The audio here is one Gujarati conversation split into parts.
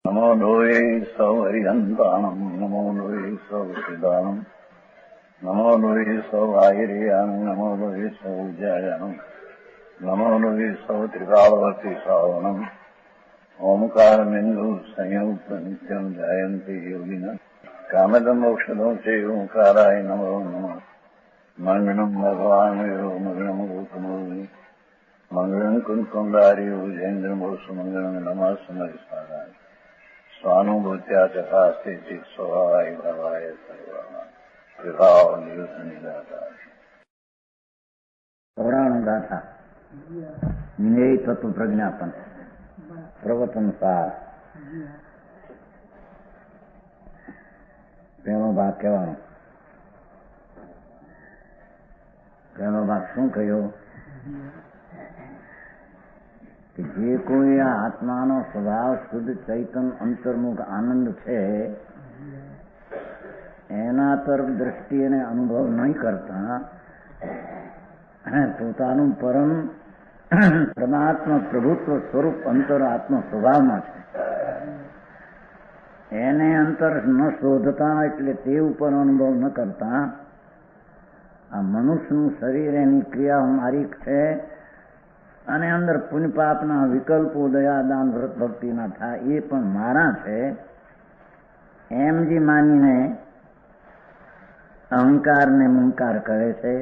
નમો લોહે સૌ હરિહંતાણમ નમો લોહે સૌ સિદાનમ નમો લોહે સૌ આયર્યાણમ નમો લોહે સૌ જયાણમ નમો લોહે સૌ ત્રિકાળવતી શ્રાવણમ ઓમકાર બિંદુ સંયુક્ત નિત્યમ જાયંતી યોગિન કામદમ ઔષધો છે ઓંકારાય નમો નમઃ મંગળમ ભગવાન મંગળમ ગૌતમોની મંગળમ કુંકુંડાર્યો જૈન્દ્રમોસુ મંગળમ નમઃ સમયસ્મારાય સ્વાનુભૂત્યા ચકાસ્તે ચિત સ્વભાવાય ભાવાય સર્વમાં વિભાવ નિદાતા પૌરાણ ગાથા જ્ઞેય તત્વ પ્રજ્ઞાપન પ્રવચન સાર. પહેલો ભાગ કહેવાનો. પહેલો ભાગ શું કહ્યો કે જે કોઈ આ આત્માનો સ્વભાવ શુદ્ધ ચૈતન અંતર્મુખ આનંદ છે એના તરફ દ્રષ્ટિ અને અનુભવ નહીં કરતા પોતાનું પરમ પરમાત્મા પ્રભુત્વ સ્વરૂપ અંતર આત્મ સ્વભાવમાં છે એને અંતર ન શોધતા એટલે તે ઉપર અનુભવ ન કરતા આ મનુષ્યનું શરીર એની ક્રિયા મારી છે અને અંદર પુણ્ય પાપના વિકલ્પો દયાદાન વ્રત ભક્તિના થાય એ પણ મારા છે એમ જે માનીને અહંકાર ને મંકાર કરે છે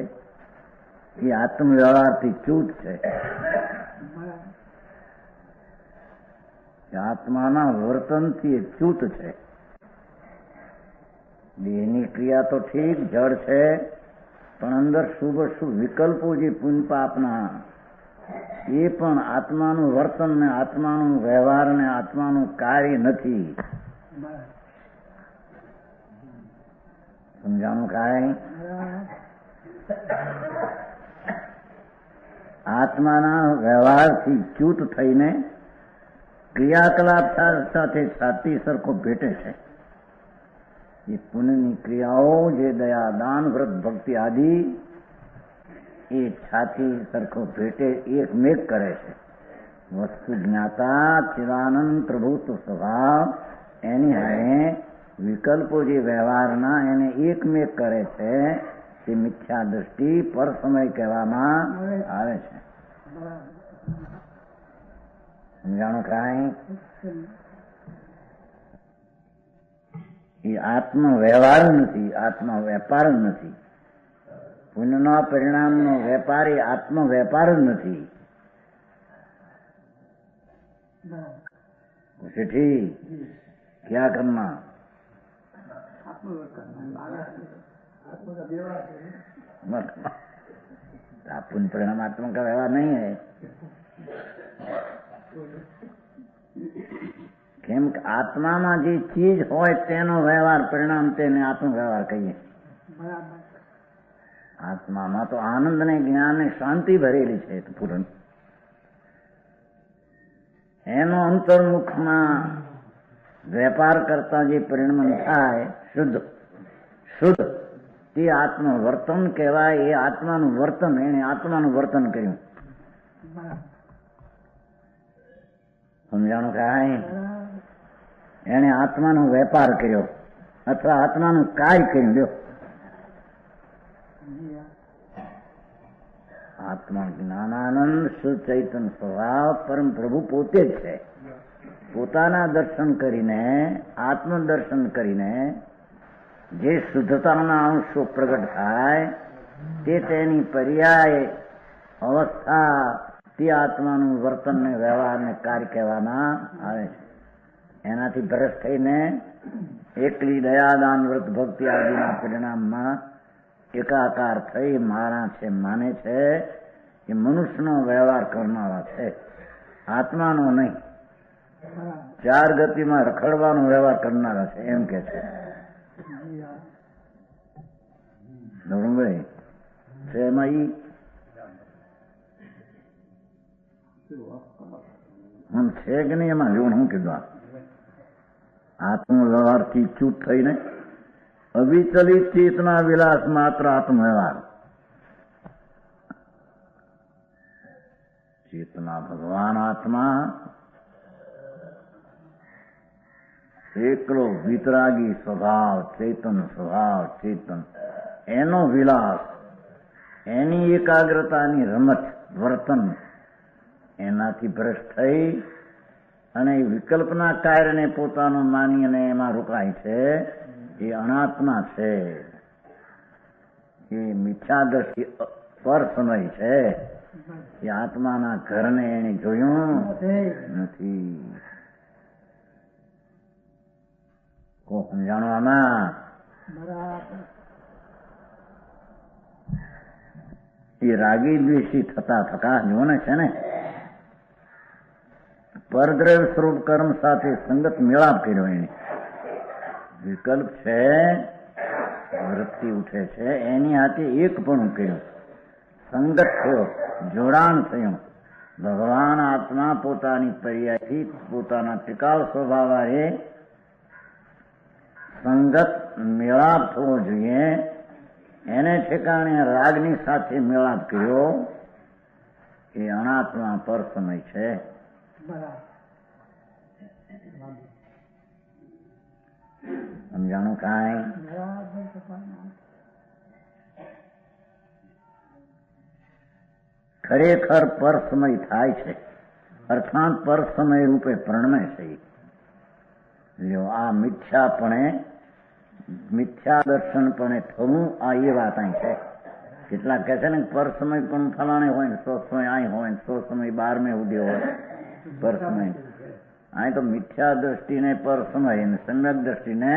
એ આત્મવ્યવહારથી ચૂત છે. આત્માના વર્તનથી એ ચૂત છે. દેહની ક્રિયા તો ઠીક જડ છે પણ અંદર શુભ શુભ વિકલ્પો જે પુણ્ય પાપના એ પણ આત્માનું વર્તન ને આત્માનું વ્યવહાર ને આત્માનું કાર્ય નથી. સમજાણું કાંઈ? આત્માના વ્યવહારથી ચ્યુત થઈને ક્રિયાકલાપ સાથે છાતી સરખો ભેટે છે. એ પુણ્યની ક્રિયાઓ જે દયા દાન વ્રત ભક્તિ આદિ એ છાતી સરખો ભેટે એકમેક કરે છે. વસ્તુ જ્ઞાતા ચિદાનંદ પ્રભુત્વ સ્વભાવ એની હારે વિકલ્પો જે વ્યવહારના એને એકમેક કરે છે તે મિથ્યા દ્રષ્ટિ પર સમય કહેવામાં આવે છે. સમજાણું કાંઈ? એ આત્મ વ્યવહાર નથી, આત્મા વેપાર નથી. પુણ્યના પરિણામનો વેપાર એ આત્મ વેપાર જ નથી. ઠીક ક્યાં કરના पुण्य परिणाम आत्मा का व्यवहार नहीं है. કેમ કે આત્મામાં જે ચીજ હોય તેનો વ્યવહાર પરિણામ તેને આત્મ વ્યવહાર કહીએ. આત્મામાં તો આનંદ ને જ્ઞાન ને શાંતિ ભરેલી છે પૂરણ. એનો અંતર્મુખમાં વેપાર કરતા જે પરિણામ થાય શુદ્ધ શુદ્ધ તે આત્મ વર્તન કહેવાય. એ આત્માનું વર્તન એને આત્માનું વર્તન કર્યું. સમજાણું કાંઈ? એને આત્માનો વેપાર કર્યો અથવા આત્માનું કાર્ય કર્યું. લ્યો આત્મા જ્ઞાનાનંદ શુદ્ધ ચૈતન સ્વભાવ પરમ પ્રભુ પોતે જ છે. પોતાના દર્શન કરીને આત્મદર્શન કરીને જે શુદ્ધતાના અંશો પ્રગટ થાય તે તેની પર્યાય અવસ્થા તે આત્માનું વર્તન ને વ્યવહાર ને કાર્ય કહેવામાં આવે છે. એનાથી ભ્રષ્ટ થઈને એકલી દયાદાન વ્રત ભક્તિ આદિના પરિણામમાં એકાકાર થઈ મારા છે માને છે એ મનુષ્યનો વ્યવહાર કરનારા છે, આત્માનો નહીં. ચાર ગતિમાં રખડવાનો વ્યવહાર કરનારા છે એમ કે છે. નવરંગભાઈ છે એમાં ઈ છે કે નહીં? એમાં જોવું હું કીધું આત્મ વ્યવહારથી ચૂપ થઈને અવિચલિત ચેતના વિલાસ માત્ર આત્મ વ્યવહાર. ચેતના ભગવાન આત્મા એકલો વિતરાગી સ્વભાવ, ચેતન સ્વભાવ, ચેતન એનો વિલાસ, એની એકાગ્રતાની રમત, વર્તન એનાથી ભ્રષ્ટ થઈ અને વિકલ્પના કાર્યને પોતાનું માની અને એમાં રોકાય છે, એ અનાત્મા છે. એ મિથ્યા દ્રષ્ટિ પર સમય છે. એ આત્માના ઘરને એને જોયું નથી. કો સમજાણું આમાં? એ રાગી દ્વેષી થતા જોને છે ને, પરદ્રવ્ય સ્વરૂપ કર્મ સાથે સંગત મેળાપ કર્યો. એને વિકલ્પ છે, વૃત્તિ ઉઠે છે, એની હાથે એક પણ કર્યું, સંગત થયો, જોડાણ થયું. ભગવાન આત્મા પોતાની પર્યાયથી પોતાના ટિકાવ સ્વભાવ એ સંગત મેળાપ થવો જોઈએ. એને ઠેકાણે રાગની સાથે મેળાપ કર્યો, એ અનાત્મા પર સમય છે. સમજાણું કાંઈ? ખરેખર પર સમય થાય છે, અર્થાત પર સમય રૂપે પ્રણમે છે. લ્યો આ મિથ્યા દર્શનપણે થવું, આ એ વાત અહીં છે. કેટલાક કહે છે ને પર સમય પણ ફલાણે હોય ને, 100 સમય અહીં હોય ને, 100 સમય 12 ઉડ્યો હોય પર સમય. અહીં તો મિથ્યા દ્રષ્ટિને પર સમય અને સમ્યક દ્રષ્ટિને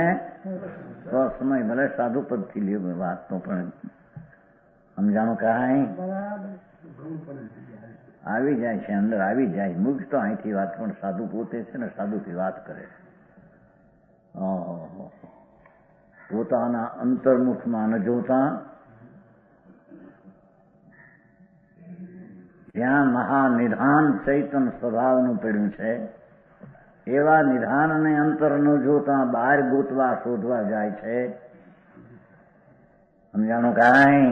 સમય. ભલે સાધુ પદથી લ્યો વાત તો પણ સમજાણું કાંઈ આવી જાય છે, અંદર આવી જાય. મુખ તો અહીંથી વાત, પણ સાધુ પોતે છે ને સાધુથી વાત કરે. પોતાના અંતર્મુખમાં ન જોતા જ્યાં મહાનિધાન ચૈતન સ્વભાવનું પડ્યું છે, એવા નિધાન અને અંતર ન જોતા બહાર ગોતવા શોધવા જાય છે. સમજાણું કાંઈ?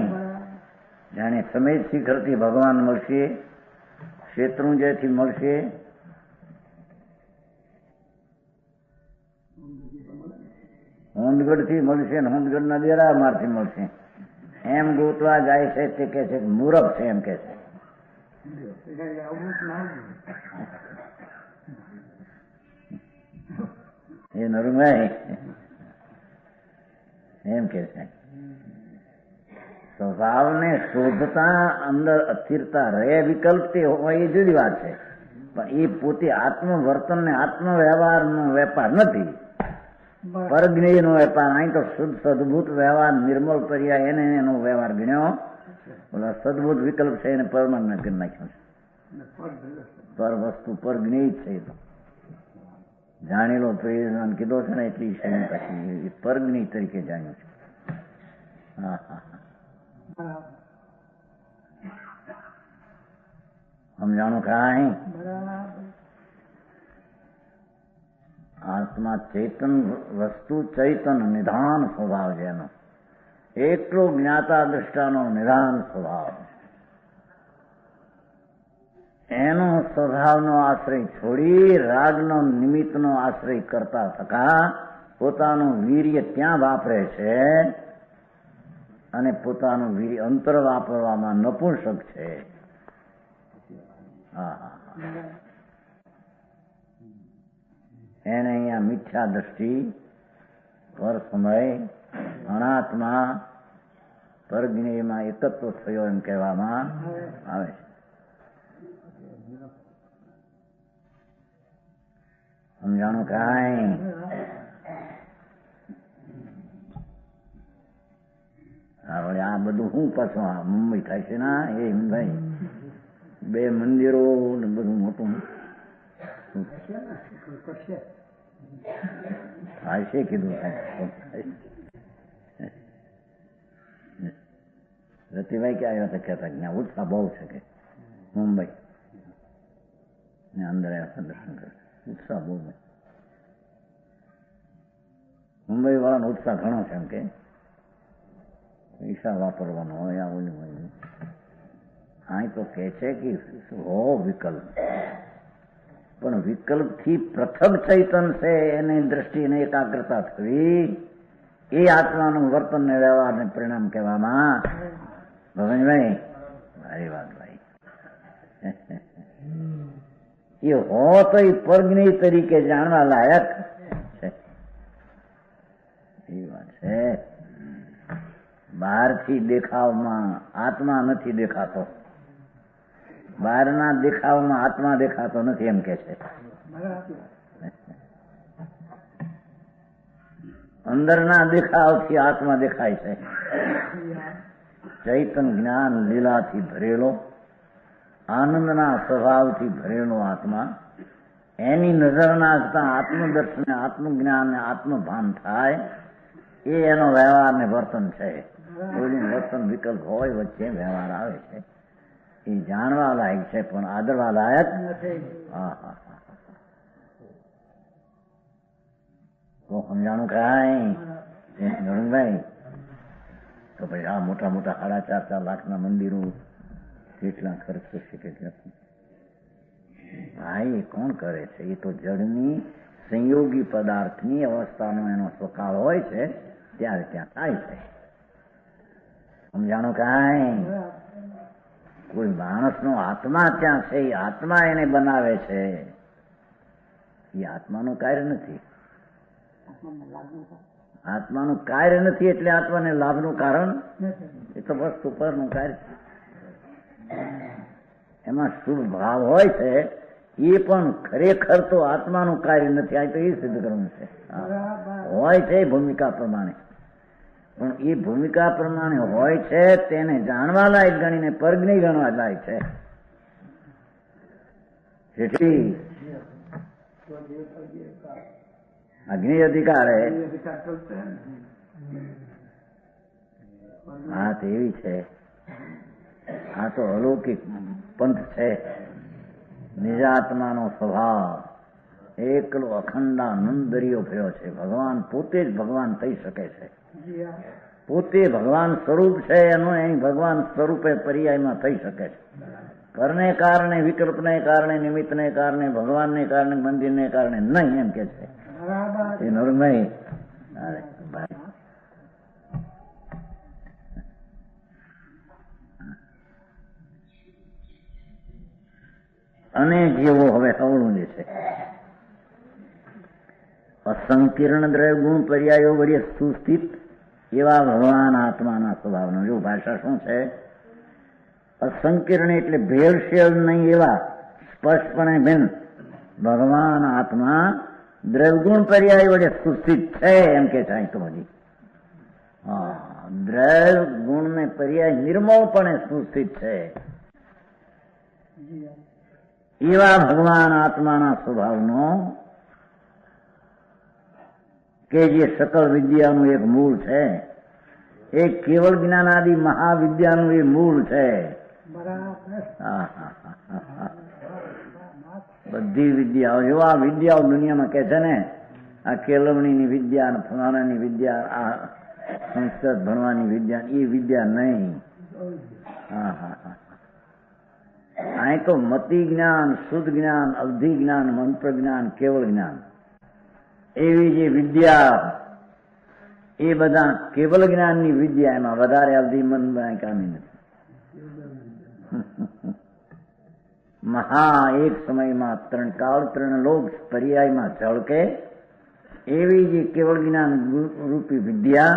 જાણે સમેત શિખરથી ભગવાન મળશે, શેત્રુંજયથી મળશે, હોંદગઢથી મળશે ને હોંદગઢના દેરામારથી મળશે, એમ ગોતવા જાય છે. તે કે છે મૂરખ છે, એમ કે છે. એ નરુભાઈ એમ કે છે. સ્વભાવને શોધતા અંદર અસ્થિરતા રહે, વિકલ્પ તે હોય એ જુદી વાત છે, પણ એ પોતે આત્મવર્તન ને આત્મવ્યવહારનો વેપાર નથી, પરજ્ઞેયનો વેપાર. અહીં તો શુદ્ધ સદભૂત વ્યવહાર, નિર્મળ પર્યાય એને એનો વ્યવહાર ગણ્યો. બોલા સદભૂત વિકલ્પ છે એને પરમાનન્ટ કરી નાખ્યો છે. પર વસ્તુ પરજ્ઞેય છે. તો જાણેલો પ્રયોજન કીધો છે ને એટલી છે પછી પરજ્ઞેય તરીકે જાણ્યું છે. હા હા, સમજાણું કાંઈ? આત્મા ચેતન વસ્તુ, ચૈતન નિધાન સ્વભાવ જેનો, એટલો જ્ઞાતા દ્રષ્ટાનો નિધાન સ્વભાવ. એનો સ્વભાવનો આશ્રય છોડી રાગનો નિમિત્તનો આશ્રય કરતા થતા પોતાનું વીર્ય ત્યાં વાપરે છે અને પોતાનું વીર્ય અંતર વાપરવામાં નપુંસક છે. એને અહીંયા મિથ્યા દ્રષ્ટિ, પર સમય, અનાત્મા, પરજ્ઞેયમાં એકત્વ થયો એમ કહેવામાં આવે છે. સમજાણું કાંઈ? વળી આ બધું શું પાછું આ મુંબઈ થાય છે ના એ ભાઈ, 2 મંદિરો ને બધું મોટું થાય છે કીધું. રતિભાઈ ક્યાં આવ્યા હતા કહેતા ત્યાં ઉત્સાહ બહુ છે કે મુંબઈ ને અંદર આવ્યા હતા દર્શન કરે. ઉત્સાહ બહુ મુંબઈ વાળાનો ઉત્સાહ ઘણો છે. એમ કે પૈસા વાપરવાનો હોય, આ ઓલું હોય. અહીં તો કે છે કે હો વિકલ્પ, પણ વિકલ્પથી પૃથક ચૈતન છે એની દ્રષ્ટિને એકાગ્રતા થવી એ આત્માનું વર્તન ને વ્યવહારને પરિણામ કહેવામાં ભગવાનભાઈ મારી વાત ભાઈ એ હો તો એ પરજ્ઞેય તરીકે જાણવા લાયક છે એ વાત છે. બહારથી દેખાવમાં આત્મા નથી દેખાતો, બહારના દેખાવમાં આત્મા દેખાતો નથી એમ કે છે. અંદરના દેખાવથી આત્મા દેખાય છે. ચૈતન જ્ઞાન લીલાથી ભરેલો, આનંદના સ્વભાવથી ભરેલો આત્મા, એની નજર નાખતા આત્મદર્શન, આત્મજ્ઞાન ને આત્મભાન થાય એ એનો વ્યવહાર ને વર્તન છે. કોઈનું વર્તન વિકલ્પ હોય વચ્ચે વ્યવહાર આવે છે એ જાણવા લાયક છે પણ આદરવા લાયક નથી. તો સમજાણું કાંઈ ભાઈ તો ભાઈ આ મોટા મોટા 4.5 લાખના મંદિરો કેટલા ખર્ચ થશે કેટલા ભાઈ કોણ કરે છે? એ તો જળની સંયોગી પદાર્થની અવસ્થાનો એનો સ્વકાળ હોય છે ત્યારે ત્યાં થાય છે. સમજાણું કાંઈ? કોઈ માણસનો આત્મા ત્યાં છે, એ આત્મા એને બનાવે છે, એ આત્માનું કાર્ય નથી. આત્માનું કાર્ય નથી એટલે આત્માને લાભનું કારણ એ તો બસ ઉપરનું કાર્ય. એમાં શુભ ભાવ હોય છે એ પણ ખરેખર તો આત્માનું કાર્ય નથી. આ તો એ સિદ્ધ કરવું છે. હોય છે ભૂમિકા પ્રમાણે, પણ એ ભૂમિકા પ્રમાણે હોય છે તેને જાણવા લાયક ગણીને પરજ્ઞેય ગણવા લાયક છે. જેથી અગ્નિ અધિકાર હા તો એવી છે. આ તો અલૌકિક પંથ છે. નિજાત્માનો સ્વભાવ એકલો અખંડાનંદ દરિયો ભર્યો છે. ભગવાન પોતે જ ભગવાન થઈ શકે છે. પોતે ભગવાન સ્વરૂપ છે એનું અહીં ભગવાન સ્વરૂપે પર્યાયમાં થઈ શકે છે. કરને કારણે, વિકલ્પને કારણે, નિમિત્તને કારણે, ભગવાનને કારણે, મંદિરને કારણે નહીં એમ કે છે. એ નરમય અને જેવો હવે અવળું જે છે અસંકીર્ણ દ્રવ્ય ગુણ પર્યાયો વડે સુસ્થિત એવા ભગવાન આત્માના સ્વભાવનો જો ભાષા શું છે? અસંકીર્ણ એટલે ભેળસેળ નહીં એવા સ્પષ્ટપણે ભિન્ન ભગવાન આત્મા દ્રવ્યગુણ પર્યાય વડે સુસ્થિત છે એમ કે થાય તો હજી દ્રવ્ય ગુણ ને પર્યાય નિર્મળપણે સુસ્થિત છે એવા ભગવાન આત્માના સ્વભાવનો કે જે સકળ વિદ્યાનું એક મૂળ છે, એ કેવળ જ્ઞાનાદિ મહાવિદ્યાનું એ મૂળ છે. બધી વિદ્યાઓ જો આ વિદ્યાઓ દુનિયામાં કે છે ને, આ કેળવણીની વિદ્યા, ફલાણાની વિદ્યા, આ સંસ્કૃત ભણવાની વિદ્યા, એ વિદ્યા નહીં. અહીં તો મતિ જ્ઞાન, શુદ્ધ જ્ઞાન, અવધિ જ્ઞાન, મંત્ર જ્ઞાન, કેવળ જ્ઞાન એવી જે વિદ્યા, એ બધા કેવલ જ્ઞાનની વિદ્યા, એમાં વધારે અવધિ મન કામી નથી. મહા એક સમયમાં 3 કાળ 3 લોક પર્યાયમાં ઝળકે એવી જે કેવળ જ્ઞાન રૂપી વિદ્યા,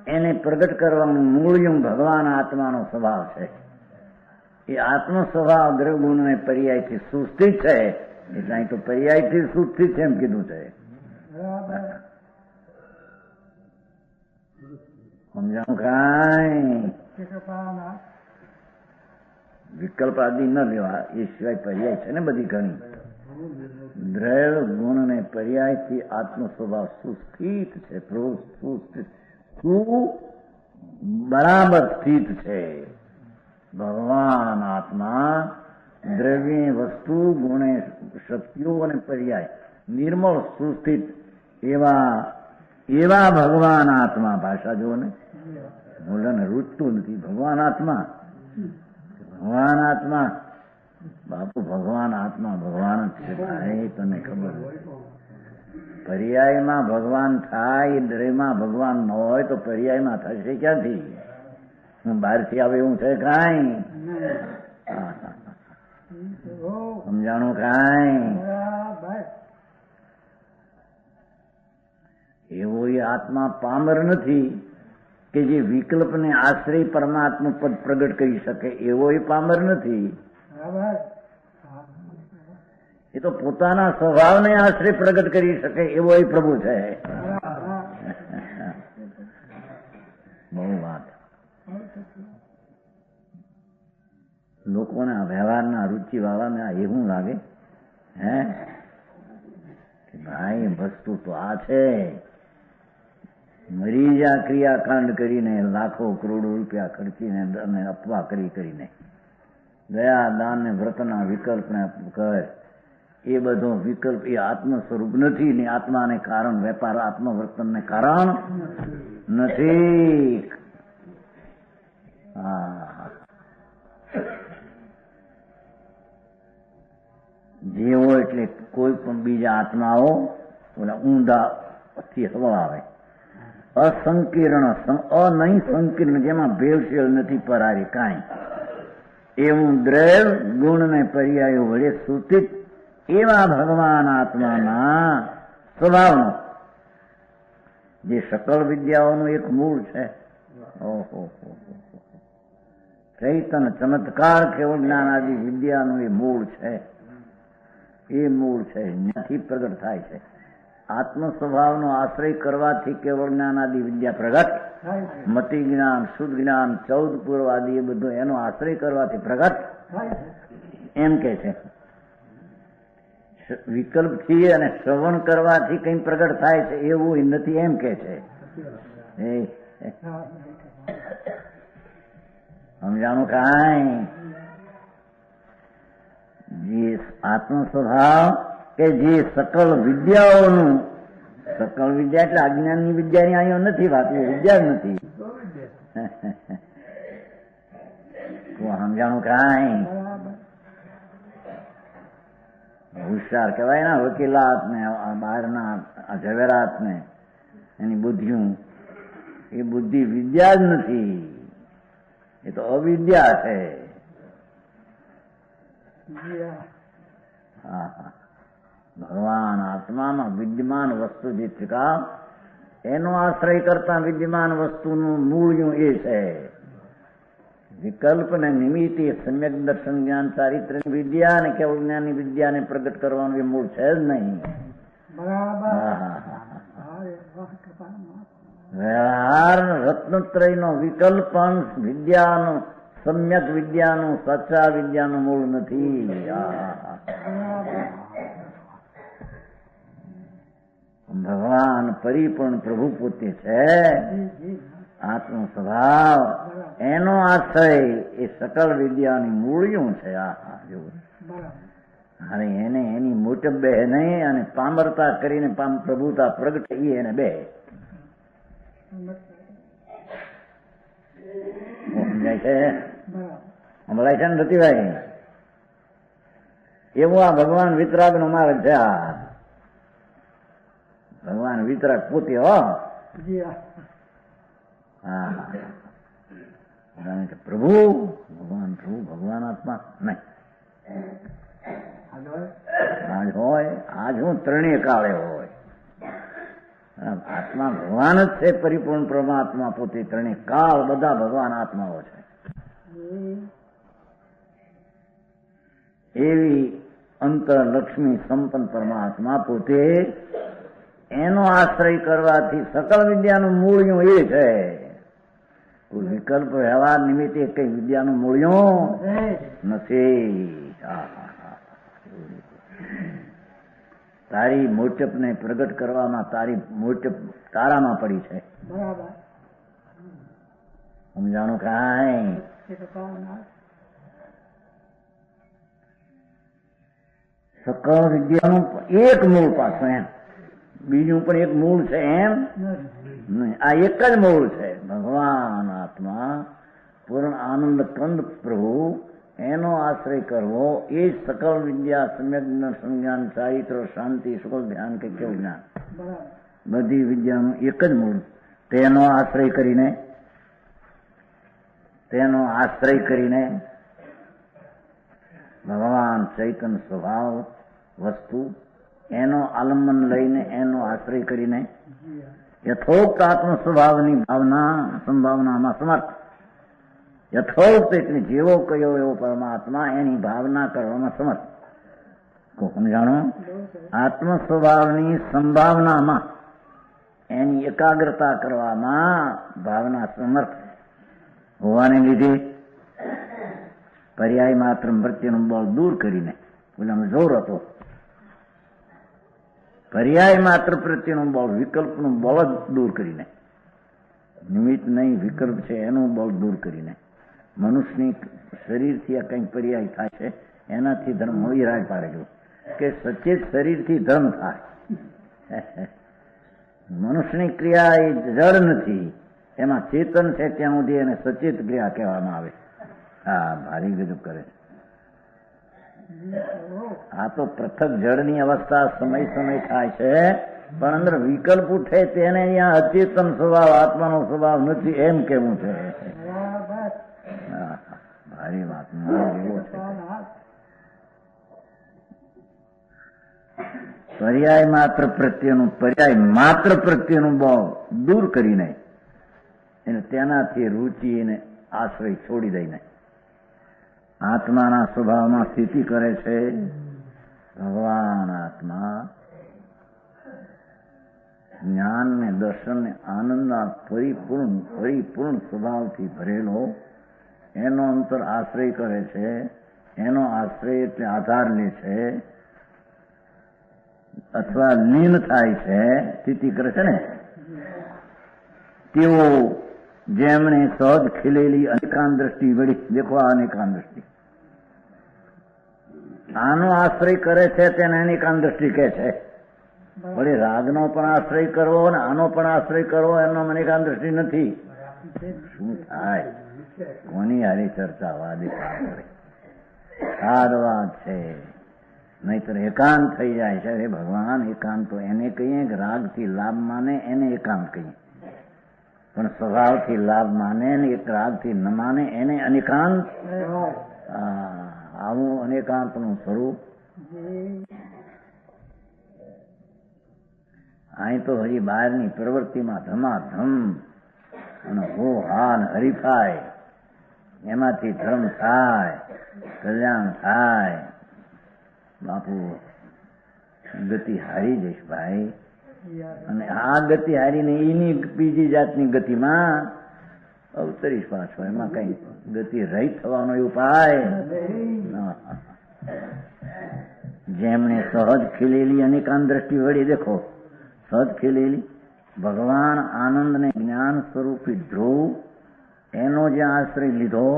એને પ્રગટ કરવાનું મૂળ્યું ભગવાન આત્માનો સ્વભાવ છે. એ આત્મ સ્વભાવ દ્રવ્યગુણ અને પર્યાયથી સુસ્થિત છે. એટલે અહીં તો પર્યાયથી સુસ્થિત છે એમ કીધું છે. સમજાણું કાંઈ? વિકલ્પ આદિ ન લેવા, એ સિવાય પર્યાય છે ને બધી ઘણી. દ્રવ્ય ગુણ અને પર્યાયથી આત્મ સ્વભાવ સુસ્થિત છે. બરાબર સ્થિત છે. ભગવાન આત્મા દ્રવ્ય વસ્તુ ગુણે શક્તિઓ અને પર્યાય નિર્મળ સુસ્થિત એવા ભગવાન આત્મા. ભાષા જુઓ ને, મૂલને રૂચતું નથી. ભગવાન આત્મા, ભગવાન આત્મા, બાપુ ભગવાન આત્મા, ભગવાન પર્યાયમાં જ છે ભાઈ, તને ખબર પર્યાયમાં ભગવાન થાય, દ્રયમાં ભગવાન ન હોય તો પર્યાયમાં થશે ક્યાંથી? હું બહારથી આવે એવું છે કાંઈ? સમજાણું કાંઈ? એવો એ આત્મા પામર નથી કે જે વિકલ્પને આશ્રય પરમાત્મા પદ પ્રગટ કરી શકે, એવો એ પામર નથી. એ તો પોતાના સ્વભાવને આશ્રય પ્રગટ કરી શકે એવો એ પ્રભુ છે. બહુ વાત. લોકોને વ્યવહારના રુચિ વાળાને એવું લાગે હે કે ભાઈ વસ્તુ તો આ છે, મરીજા ક્રિયાકાંડ કરીને લાખો કરોડો રૂપિયા ખર્ચીને અને અપવા કરીને દયા દાન ને વ્રતના વિકલ્પને કહે, એ બધો વિકલ્પ એ આત્મ સ્વરૂપ નથી ને આત્માને કારણ વેપાર આત્મવર્તનને કારણ નથી. જેવો એટલે કોઈ પણ બીજા આત્માઓ ઓલા ઊંડાથી હવળાવે, અસંકીર્ણ નહીં સંકીર્ણ, જેમાં ભેળસેળ નથી પરારી કાંઈ, એવું દ્રવ ગુણને પર્યાયો વડે સૂચિત એવા ભગવાન આત્માના સ્વભાવનો જે સકળ વિદ્યાઓનું એક મૂળ છે. ઓહો, ચૈતન ચમત્કાર કેવળ જ્ઞાન આદિ વિદ્યાનું એ મૂળ છે. એ મૂળ છે, ત્યાંથી પ્રગટ થાય છે. આત્મ સ્વભાવનો આશ્રય કરવાથી કેવળ જ્ઞાન આદિ વિદ્યા પ્રગટ, મતિ જ્ઞાન, શુદ્ધ જ્ઞાન, 14 પૂર્વ આદિ એ બધું એનો આશ્રય કરવાથી પ્રગટ એમ કે છે. વિકલ્પથી અને શ્રવણ કરવાથી કઈ પ્રગટ થાય છે એવું નથી એમ કે છે. સમજાણું કાંઈ? જે આત્મ સ્વભાવ કે જે સકલ વિદ્યાઓનું, સકલ વિદ્યા એટલે અજ્ઞાનની વિદ્યાની અહીંયા નથી વાત, એ વિદ્યા જ નથી. સમજાણું કાંઈ? હોશિયાર કહેવાય ને, વકીલાત ને બહારના ઝવેરાત ને એની બુદ્ધિયું, એ બુદ્ધિ વિદ્યા જ નથી, એ તો અવિદ્યા છે. ભગવાન આત્મામાં વિદ્યમાન વસ્તુ જે છે એનો આશ્રય કરતા વિદ્યમાન વસ્તુનું મૂળ્યું એ છે. વિકલ્પ ને નિમિત્તે સમ્યક દર્શન જ્ઞાન ચારિત્ર વિદ્યા ને કેવળ જ્ઞાનની વિદ્યાને પ્રગટ કરવાનું એ મૂળ છે જ નહીં. વ્યવહાર રત્નત્રયનો વિકલ્પ વિદ્યાનું, સમ્યક વિદ્યાનું, સાચા વિદ્યાનું મૂળ નથી. ભગવાન પરિપૂર્ણ પ્રભુ પોતે છે. આત્મ સ્વભાવ એનો આશ્રય એ સકળ વિદ્યાની મૂળ્યું છે. હવે એને એની મોટપ બે નહીં અને પામરતા કરીને પ્રભુતા પ્રગટ એને બે સમજાય છે. સંભળાય છે ને રતિભાઈ? એવું આ ભગવાન વિતરાગ નો માર્ગ છે. ભગવાન વિતરાગ પોતે હો. પ્રભુ ભગવાન, પ્રભુ ભગવાન આત્મા નહીં. આજ હોય, આજ હું ત્રણેય કાળે હોય. આત્મા ભગવાન જ છે, પરિપૂર્ણ પરમાત્મા પોતે ત્રણેય કાળ બધા ભગવાન આત્માઓ છે. એવી અંતર લક્ષ્મી સંપન્ન પરમાત્મા પોતે, એનો આશ્રય કરવાથી સકળ વિદ્યાનું મૂળ્યું એ છે. કોઈ વિકલ્પ વ્યવહાર નિમિત્તે કઈ વિદ્યાનું મૂળ્યું નથી. તારી મોટપને પ્રગટ કરવામાં તારી મોટપ તારામાં પડી છે. સમજાણું કાંઈ? સકળ વિદ્યાનું એક મૂળ પાછું એમ, બીજું પણ એક મૂળ છે એમ નહીં. આ એક જ મૂળ છે. ભગવાન આત્મા પૂર્ણ આનંદ કંદ પ્રભુ એનો આશ્રય કરવો એ સકલ વિદ્યા, સમ્યક સંજ્ઞાન, ચારિત્ર, શાંતિ, સુખ, ધ્યાન કે કેવું જ્ઞાન, બધી વિદ્યાનું એક જ મૂળ. તેનો આશ્રય કરીને ભગવાન ચૈતન સ્વભાવ વસ્તુ એનો આલંબન લઈને એનો આશ્રય કરીને યથોક્ત આત્મ સ્વભાવની સંભાવનામાં સમર્થ. યથોક્ત એટલે જેવો કયો એવો પરમાત્મા એની ભાવના કરવામાં સમર્થ. સમજાણો? આત્મ સ્વભાવની સંભાવનામાં એની એકાગ્રતા કરવામાં ભાવના સમર્થ હોવાને લીધે પર્યાય માત્ર પ્રત્યેનું બળ દૂર કરીને, પેલામાં જોર હતો, પર્યાય માત્ર પ્રત્યેનું બળ, વિકલ્પનું બળ જ દૂર કરીને, નિમિત્ત નહીં વિકલ્પ છે એનું બળ દૂર કરીને મનુષ્યની શરીરથી આ કંઈક પર્યાય થાય છે એનાથી ધર્મ વિરાય પાડેલો કે સચેત શરીરથી ધર્મ થાય. મનુષ્યની ક્રિયા એ જડ નથી, એમાં ચેતન છે ત્યાં સુધી એને સચેત ક્રિયા કહેવામાં આવે. હા, ભારી ગજબ કરે છે. આ તો પૃથક જળની અવસ્થા સમય સમય થાય છે, પણ અંદર વિકલ્પ ઉઠે તેને અહીંયા અચેતન સ્વભાવ, આત્માનો સ્વભાવ નથી એમ કેવું છે. ભારી વાત એવો છે. પર્યાય માત્ર પ્રત્યેનું બળ દૂર કરીને એને તેનાથી રુચિ એને આશ્રય છોડી દઈને આત્માના સ્વભાવમાં સ્થિતિ કરે છે. ભગવાન આત્મા જ્ઞાન ને દર્શન ને આનંદના પરિપૂર્ણ સ્વભાવથી ભરેલો એનો અંતર આશ્રય કરે છે. એનો આશ્રય એટલે આધાર લે છે અથવા લીન થાય છે, સ્થિતિ કરે છે ને. તેઓ જેમણે સહજ ખીલેલી અનેકાંત દ્રષ્ટિ વળી, દેખો આ અનેકાંત દ્રષ્ટિ, આનો આશ્રય કરે છે તેને અનેકાંત દ્રષ્ટિ કહે છે. વળી રાગનો પણ આશ્રય કરવો ને આનો પણ આશ્રય કરવો એનો અનેકાંત દ્રષ્ટિ નથી. શું થાય? કોની હારી ચર્ચા વાદી કરે? સારવાદ છે, નહીતર એકાંત થઈ જાય છે. અરે ભગવાન એકાંત તો એને કહીએ કે રાગથી લાભ માને એને એકાંત કહીએ, પણ સ્વભાવથી લાભ માને ને એક રાગથી ન માને એને અનેકાંત. આવું અનેકાંતનું સ્વરૂપ અહીં તો હજી બહારની પ્રવૃત્તિમાં ધમાધમ અને હો હાલ હરીફાય, એમાંથી ધર્મ થાય, કલ્યાણ થાય. બાપુ ગતિ હારી જઈશ ભાઈ. અને આ ગતિ હારીને એની બીજી જાતની ગતિમાં અવતરીશ પાછો. એમાં કઈ ગતિ રહિત થવાનો ઉપાય. જેમણે સહજ ખીલેલી અનેકાંત દ્રષ્ટિ વળી, દેખો સહજ ખીલેલી ભગવાન આનંદ ને જ્ઞાન સ્વરૂપી ધ્રુવ એનો જે આશ્રય લીધો,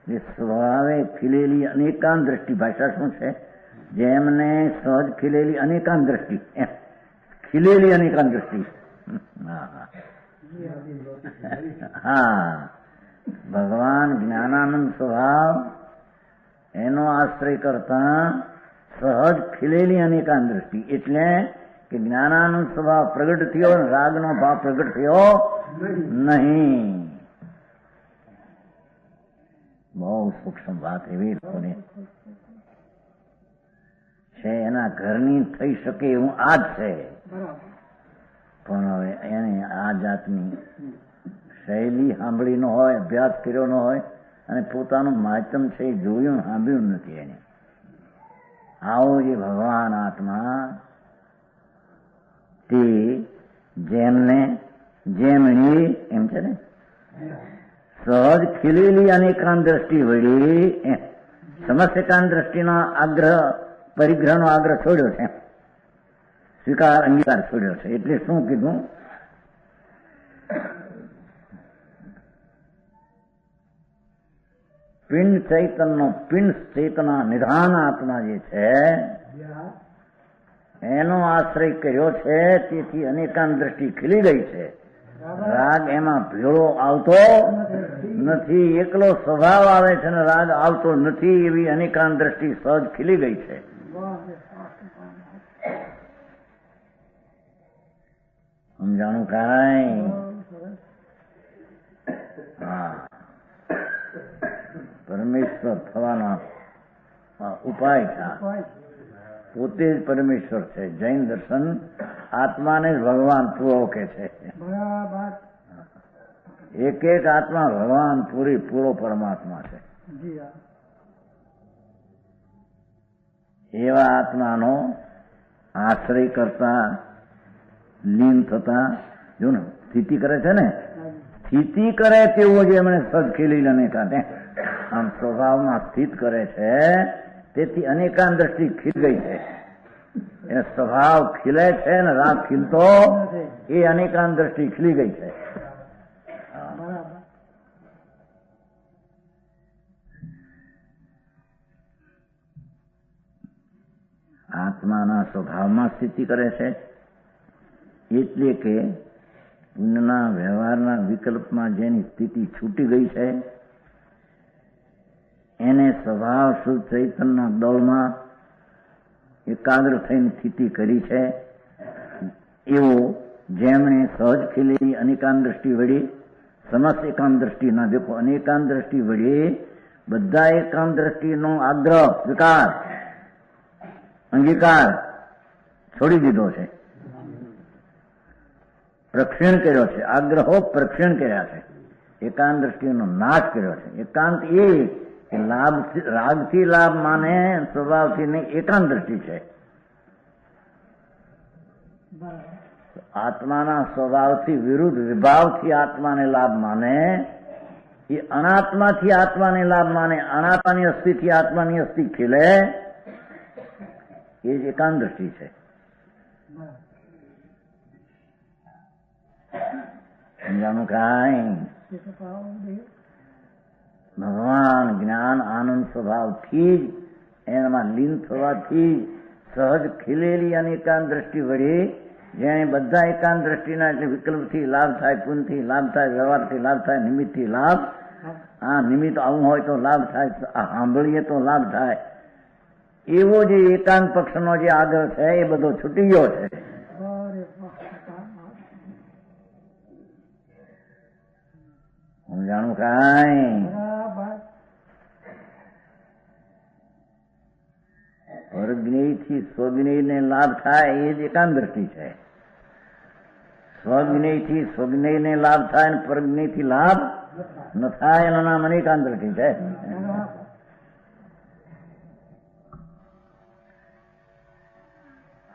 જે સ્વભાવે ખીલેલી અનેકાંત દ્રષ્ટિ. ભાષા શું છે? જેમને સહજ ખીલેલી અનેકાંત દ્રષ્ટિ, ખીલેલી અનેકાંત દ્રષ્ટિ. હા, ભગવાન જ્ઞાનાનંદ સ્વભાવ એનો આશ્રય કરતા સહજ ખીલેલી અનેકાંત દ્રષ્ટિ, એટલે કે જ્ઞાનાનંદ સ્વભાવ પ્રગટ થયો, રાગનો ભાવ પ્રગટ થયો નહીં. બહુ સૂક્ષ્મ વાત એવી લોકોને છે. એના ઘરની થઈ શકે એવું આ જ છે, પણ હવે એને આ જાતની શૈલી સાંભળી ન હોય, અભ્યાસ કર્યો ન હોય અને પોતાનું માધ્યમ છે એ જોયું સાંભળ્યું નથી એને. આવો જે ભગવાન આત્મા તે જેમની એમ છે ને સહજ ખીલેલી અનેકાંત દ્રષ્ટિ વળી સમસ્ત એકાંત દ્રષ્ટિનો આગ્રહ, પરિગ્રહનો આગ્રહ છોડ્યો છે, સ્વીકાર અંગીકાર છોડ્યો છે. એટલે શું કીધું? પિંડ ચૈતનનો પિંડ ચેતના નિધાન આત્મા જે છે એનો આશ્રય કર્યો છે. તેથી અનેકાંત દ્રષ્ટિ ખીલી ગઈ છે. રાગ એમાં ભેળો આવતો નથી, એકલો સ્વભાવ આવે છે ને રાગ આવતો નથી, એવી અનેકાંત દ્રષ્ટિ સહજ ખીલી ગઈ છે. સમજાણું કાંઈ? હા, પરમેશ્વર થવાનો ઉપાય છે, પોતે જ પરમેશ્વર છે. જૈન દર્શન આત્માને જ ભગવાન પૂરો કે છે. એક એક આત્મા ભગવાન પૂરો પરમાત્મા છે. એવા આત્માનો આશ્રય કરતા લીન થતા જો ને સ્થિતિ કરે છે ને, સ્થિતિ કરે તેવો જે એમણે સદ ખીલી અનેકાંત આમ સ્વભાવમાં સ્થિત કરે છે, તેથી અનેકાંત દ્રષ્ટિ ખીલ ગઈ છે. એ સ્વભાવ ખીલે છે ને રાગ ખીલતો, એ અનેકાંત દ્રષ્ટિ ખીલી ગઈ છે. આત્માના સ્વભાવમાં સ્થિતિ કરે છે, એટલે કે પુણ્યના વ્યવહારના વિકલ્પમાં જેની સ્થિતિ છૂટી ગઈ છે એને સ્વભાવ શુદ્ધ ચૈતન્યના દળમાં એકાગ્ર થઈને સ્થિતિ કરી છે. એવો જેમણે સહજ ખીલેલી અનેકાંત દ્રષ્ટિ વળી સમસ્ત એકાંત દ્રષ્ટિ ના દેખો, અનેકાંત દ્રષ્ટિ વળી બધા એકાંત દ્રષ્ટિનો આગ્રહ સ્વીકાર અંગીકાર છોડી દીધો છે, પ્રક્ષીણ કર્યો છે. આગ્રહો પ્રક્ષીણ કર્યા છે, એકાંત દ્રષ્ટિનો નાશ કર્યો છે. એકાંત એ લાભ રાગથી લાભ માને, સ્વભાવથી નહીં, એકાંત દ્રષ્ટિ છે. આત્માના સ્વભાવથી વિરુદ્ધ વિભાવથી આત્માને લાભ માને, એ અનાત્માથી આત્માને લાભ માને, અનાત્માની અસ્થિથી આત્માની અસ્થિ ખીલે, એ જ એકાંત દ્રષ્ટિ છે. સમજાનું કાંઈ? ભગવાન જ્ઞાન આનંદ સ્વભાવથી જ એનામાં લીન થવાથી સહજ ખીલેલી અને એકાંત દ્રષ્ટિ વળી જેને બધા એકાંત દ્રષ્ટિના એટલે વિકલ્પથી લાભ થાય, પુણ્યથી લાભ થાય, વ્યવહારથી લાભ થાય, નિમિત્તથી લાભ. આ નિમિત્ત આવું હોય તો લાભ થાય, સાંભળીએ તો લાભ થાય, એવો જે એકાંત પક્ષનો જે આગ્રહ છે એ બધો છૂટી ગયો છે. સમજાણું કાંઈ? પરજ્ઞેયથી સ્વજ્ઞેયને લાભ થાય એ જ એકાંત દ્રષ્ટિ છે. સ્વજ્ઞેયથી સ્વજ્ઞેયને લાભ થાય અને પરજ્ઞેયથી લાભ ન થાય, એનું નામ અનેકાંત દ્રષ્ટિ છે.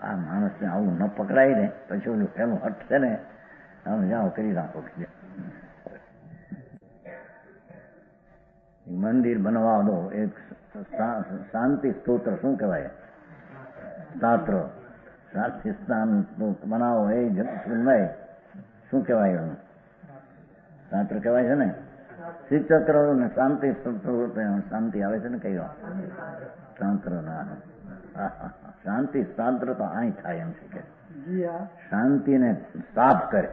આ માણસને આવું ન પકડાય ને પછી ઓલું પેલું હટ છે ને, આમ જાઓ કરી નાખો. મંદિર બનવા દો, એક શાંતિ સ્તોત્ર શું કહેવાય, શાસ્ત્ર શાંતિ સ્થાન બનાવો, એ જગતભાઈ શું કહેવાય એનું શાસ્ત્ર કહેવાય છે ને, શ્રીચક્ર ને શાંતિ સ્તોત્ર. શાંતિ આવે છે ને કઈ શાસ્ત્ર ના, શાંતિ શાસ્ત્ર તો અહીં થાય એમ છે કે શાંતિને સાફ કરે,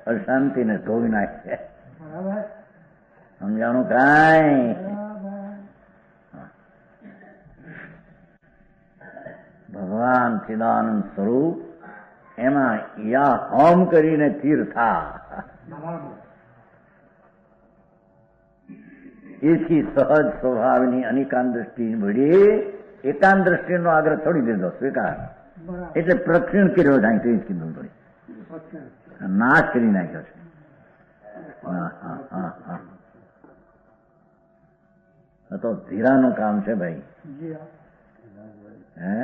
અશાંતિને ધોઈ નાખે. સમજાણું કાંઈ? ભગવાન ચિદાનંદ સ્વરૂપ એમાં યા હોમ કરીને તીર થા, એથી સહજ સ્વભાવની અનેકાંત દ્રષ્ટિ વળી એકાંત દ્રષ્ટિનો આગ્રહ છોડી દીધો, સ્વીકાર એટલે પ્રક્ષીણ કર્યો જાય તો જ કીધું, નાશ કરી નાખ્યો છે. તો ધીરાનું કામ છે ભાઈ. હે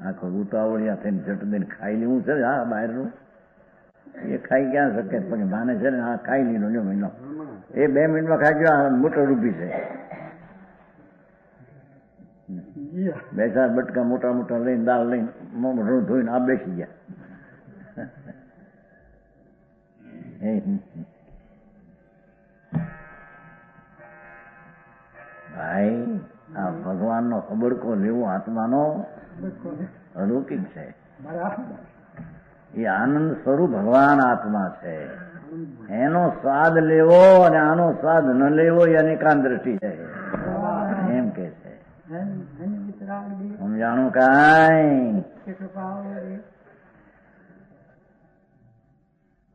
આખો ઉતાવળિયા થઈને જટ દઈને ખાઈ લેવું છે. હા બહારનું એ ખાઈ ક્યાં શકે, પણ માને છે ને હા ખાઈ લીધો જો મહિનો, એ 2 મિનિટમાં ખાઈ ગયો, મોટર રૂપી છે. 2-4 બટકા મોટા મોટા લઈને દાળ લઈને મોઢું ધોઈને આ બેસી ગયા. ભાઈ આ ભગવાનનો અબડકો લેવો આત્માનો અલૌકિક છે. એ આનંદ સ્વરૂપ ભગવાન આત્મા છે. એનો સ્વાદ લેવો અને આનો સ્વાદ ન લેવો એ અનેકાંત દ્રષ્ટિ છે એમ કે છે. સમજાણું કાંઈ?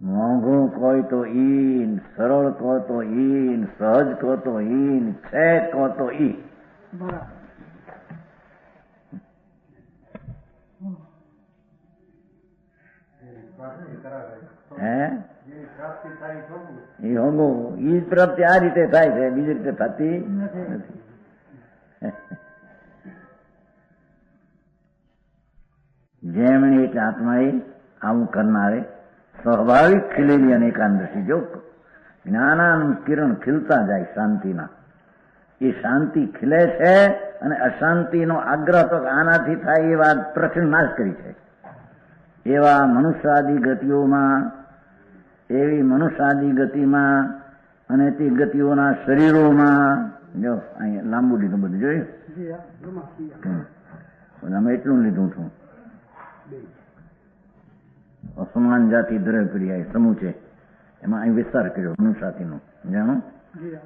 મોંઘું કોઈ તો ઈન, સરળ કહો તો ઈન, સહજ કહો તો ઈન, છે કહો તો ઈ. હે એ હોંગો ઈ પ્રાપ્તિ આ રીતે થાય છે, બીજી રીતે થતી નથી. જેમણે એટલે આત્મા એ આવું કરનારે સ્વાભાવિક ખીલેલી અનેકાંત દ્રષ્ટિ. જો જ્ઞાનાનંદ કિરણ ખીલતા જાય શાંતિના, એ શાંતિ ખીલે છે અને અશાંતિનો આગ્રહ તો આનાથી થાય એ વાત પ્રશ્ન નાશ કરી છે. એવા મનુષ્યાદિ ગતિઓમાં, એવી મનુષ્યાદિ ગતિમાં અને તે ગતિઓના શરીરોમાં, જો અહીંયા લાંબુ લીધું બધું જોયું, અમે એટલું લીધું છું. અસમાન જાતિ દ્રવ્યપ્રિયા સમૂહ છે, એમાં અહીં વિસ્તાર કર્યો મનુષ્યાતિનો. જાણો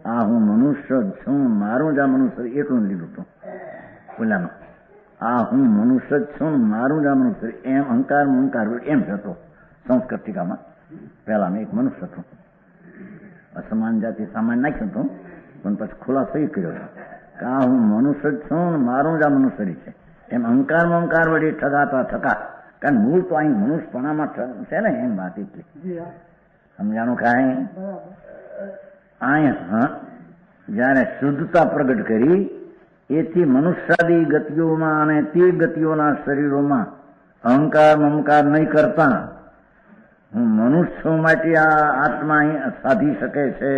આ હું મનુષ્ય છું, મારું જ આ મનુષ્ય, એટલું લીધું હતું ઓલામાં. આ હું મનુષ્ય જ છું, મારું જ આ મનુષ્ય, એમ અહંકાર મંકાર એમ હતો સંસ્કૃત ટીકામાં. પહેલામાં એક મનુષ્ય હતું, અસમાન જાતિ સામાન્ય નાખ્યું હતું, પણ પછી ખુલાસો એ કર્યો કે આ હું મનુષ્ય જ છું, મારું જ આ મનુષ્ય છે. એમ અહંકાર મંકાર વળી ઠગાતા ઠકા, કારણ મૂળ તો અહીં મનુષ્યપણામાં છે ને, એમ વાત એટલી. સમજાણું કાંઈ? અહીંયા જયારે શુદ્ધતા પ્રગટ કરી, એથી મનુષ્યાદી ગતિઓમાં અને તે ગતિઓના શરીરોમાં અહંકાર મમકાર નહીં કરતા હું મનુષ્ય માટે આ આત્મા સાધી શકે છે.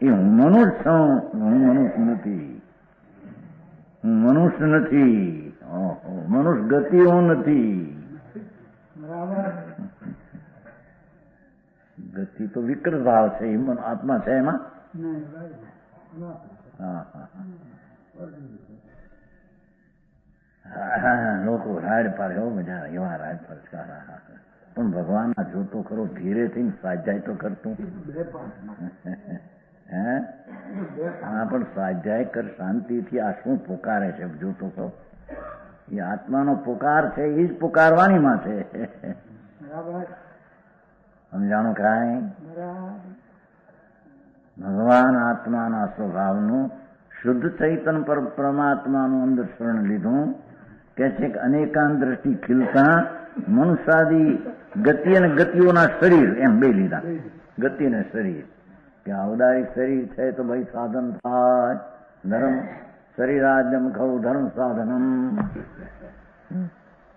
એ હું મનુષ્ય છું, હું મનુષ્ય નથી, હું મનુષ્ય નથી, મનુષ્ય ગતિઓ નથી. ગતિ તો વિકૃત ભાવ છે, આત્મા છે એમાં. લોકો રાડ પાડે, હો મજા એવા રાડ પડે. પણ ભગવાન આ જોતો ખરો, ધીરે થઈને સ્વાધ્યાય તો કરતું. હે હા, પણ સ્વાધ્યાય કર શાંતિથી. આ શું પોકારે છે જોતો ખરો? એ આત્માનો પોકાર છે, એ જ પોકારવાનીમાં છે. સમજાણું કાંઈ? ભગવાન આત્માના સ્વભાવનું શુદ્ધ ચૈતન પર પરમાત્માનું અંદર શરણ લીધું. કે છે કે અનેકાંત દ્રષ્ટિ ખીલતા મનુષ્યાદી ગતિ અને ગતિઓના શરીર, એમ બે લીધા, ગતિ અને શરીર. કે અવદારિક શરીર છે તો ભાઈ સાધન થાય, ધર્મ શરીરાજ્યમ ખવું ધર્મ સાધનમ,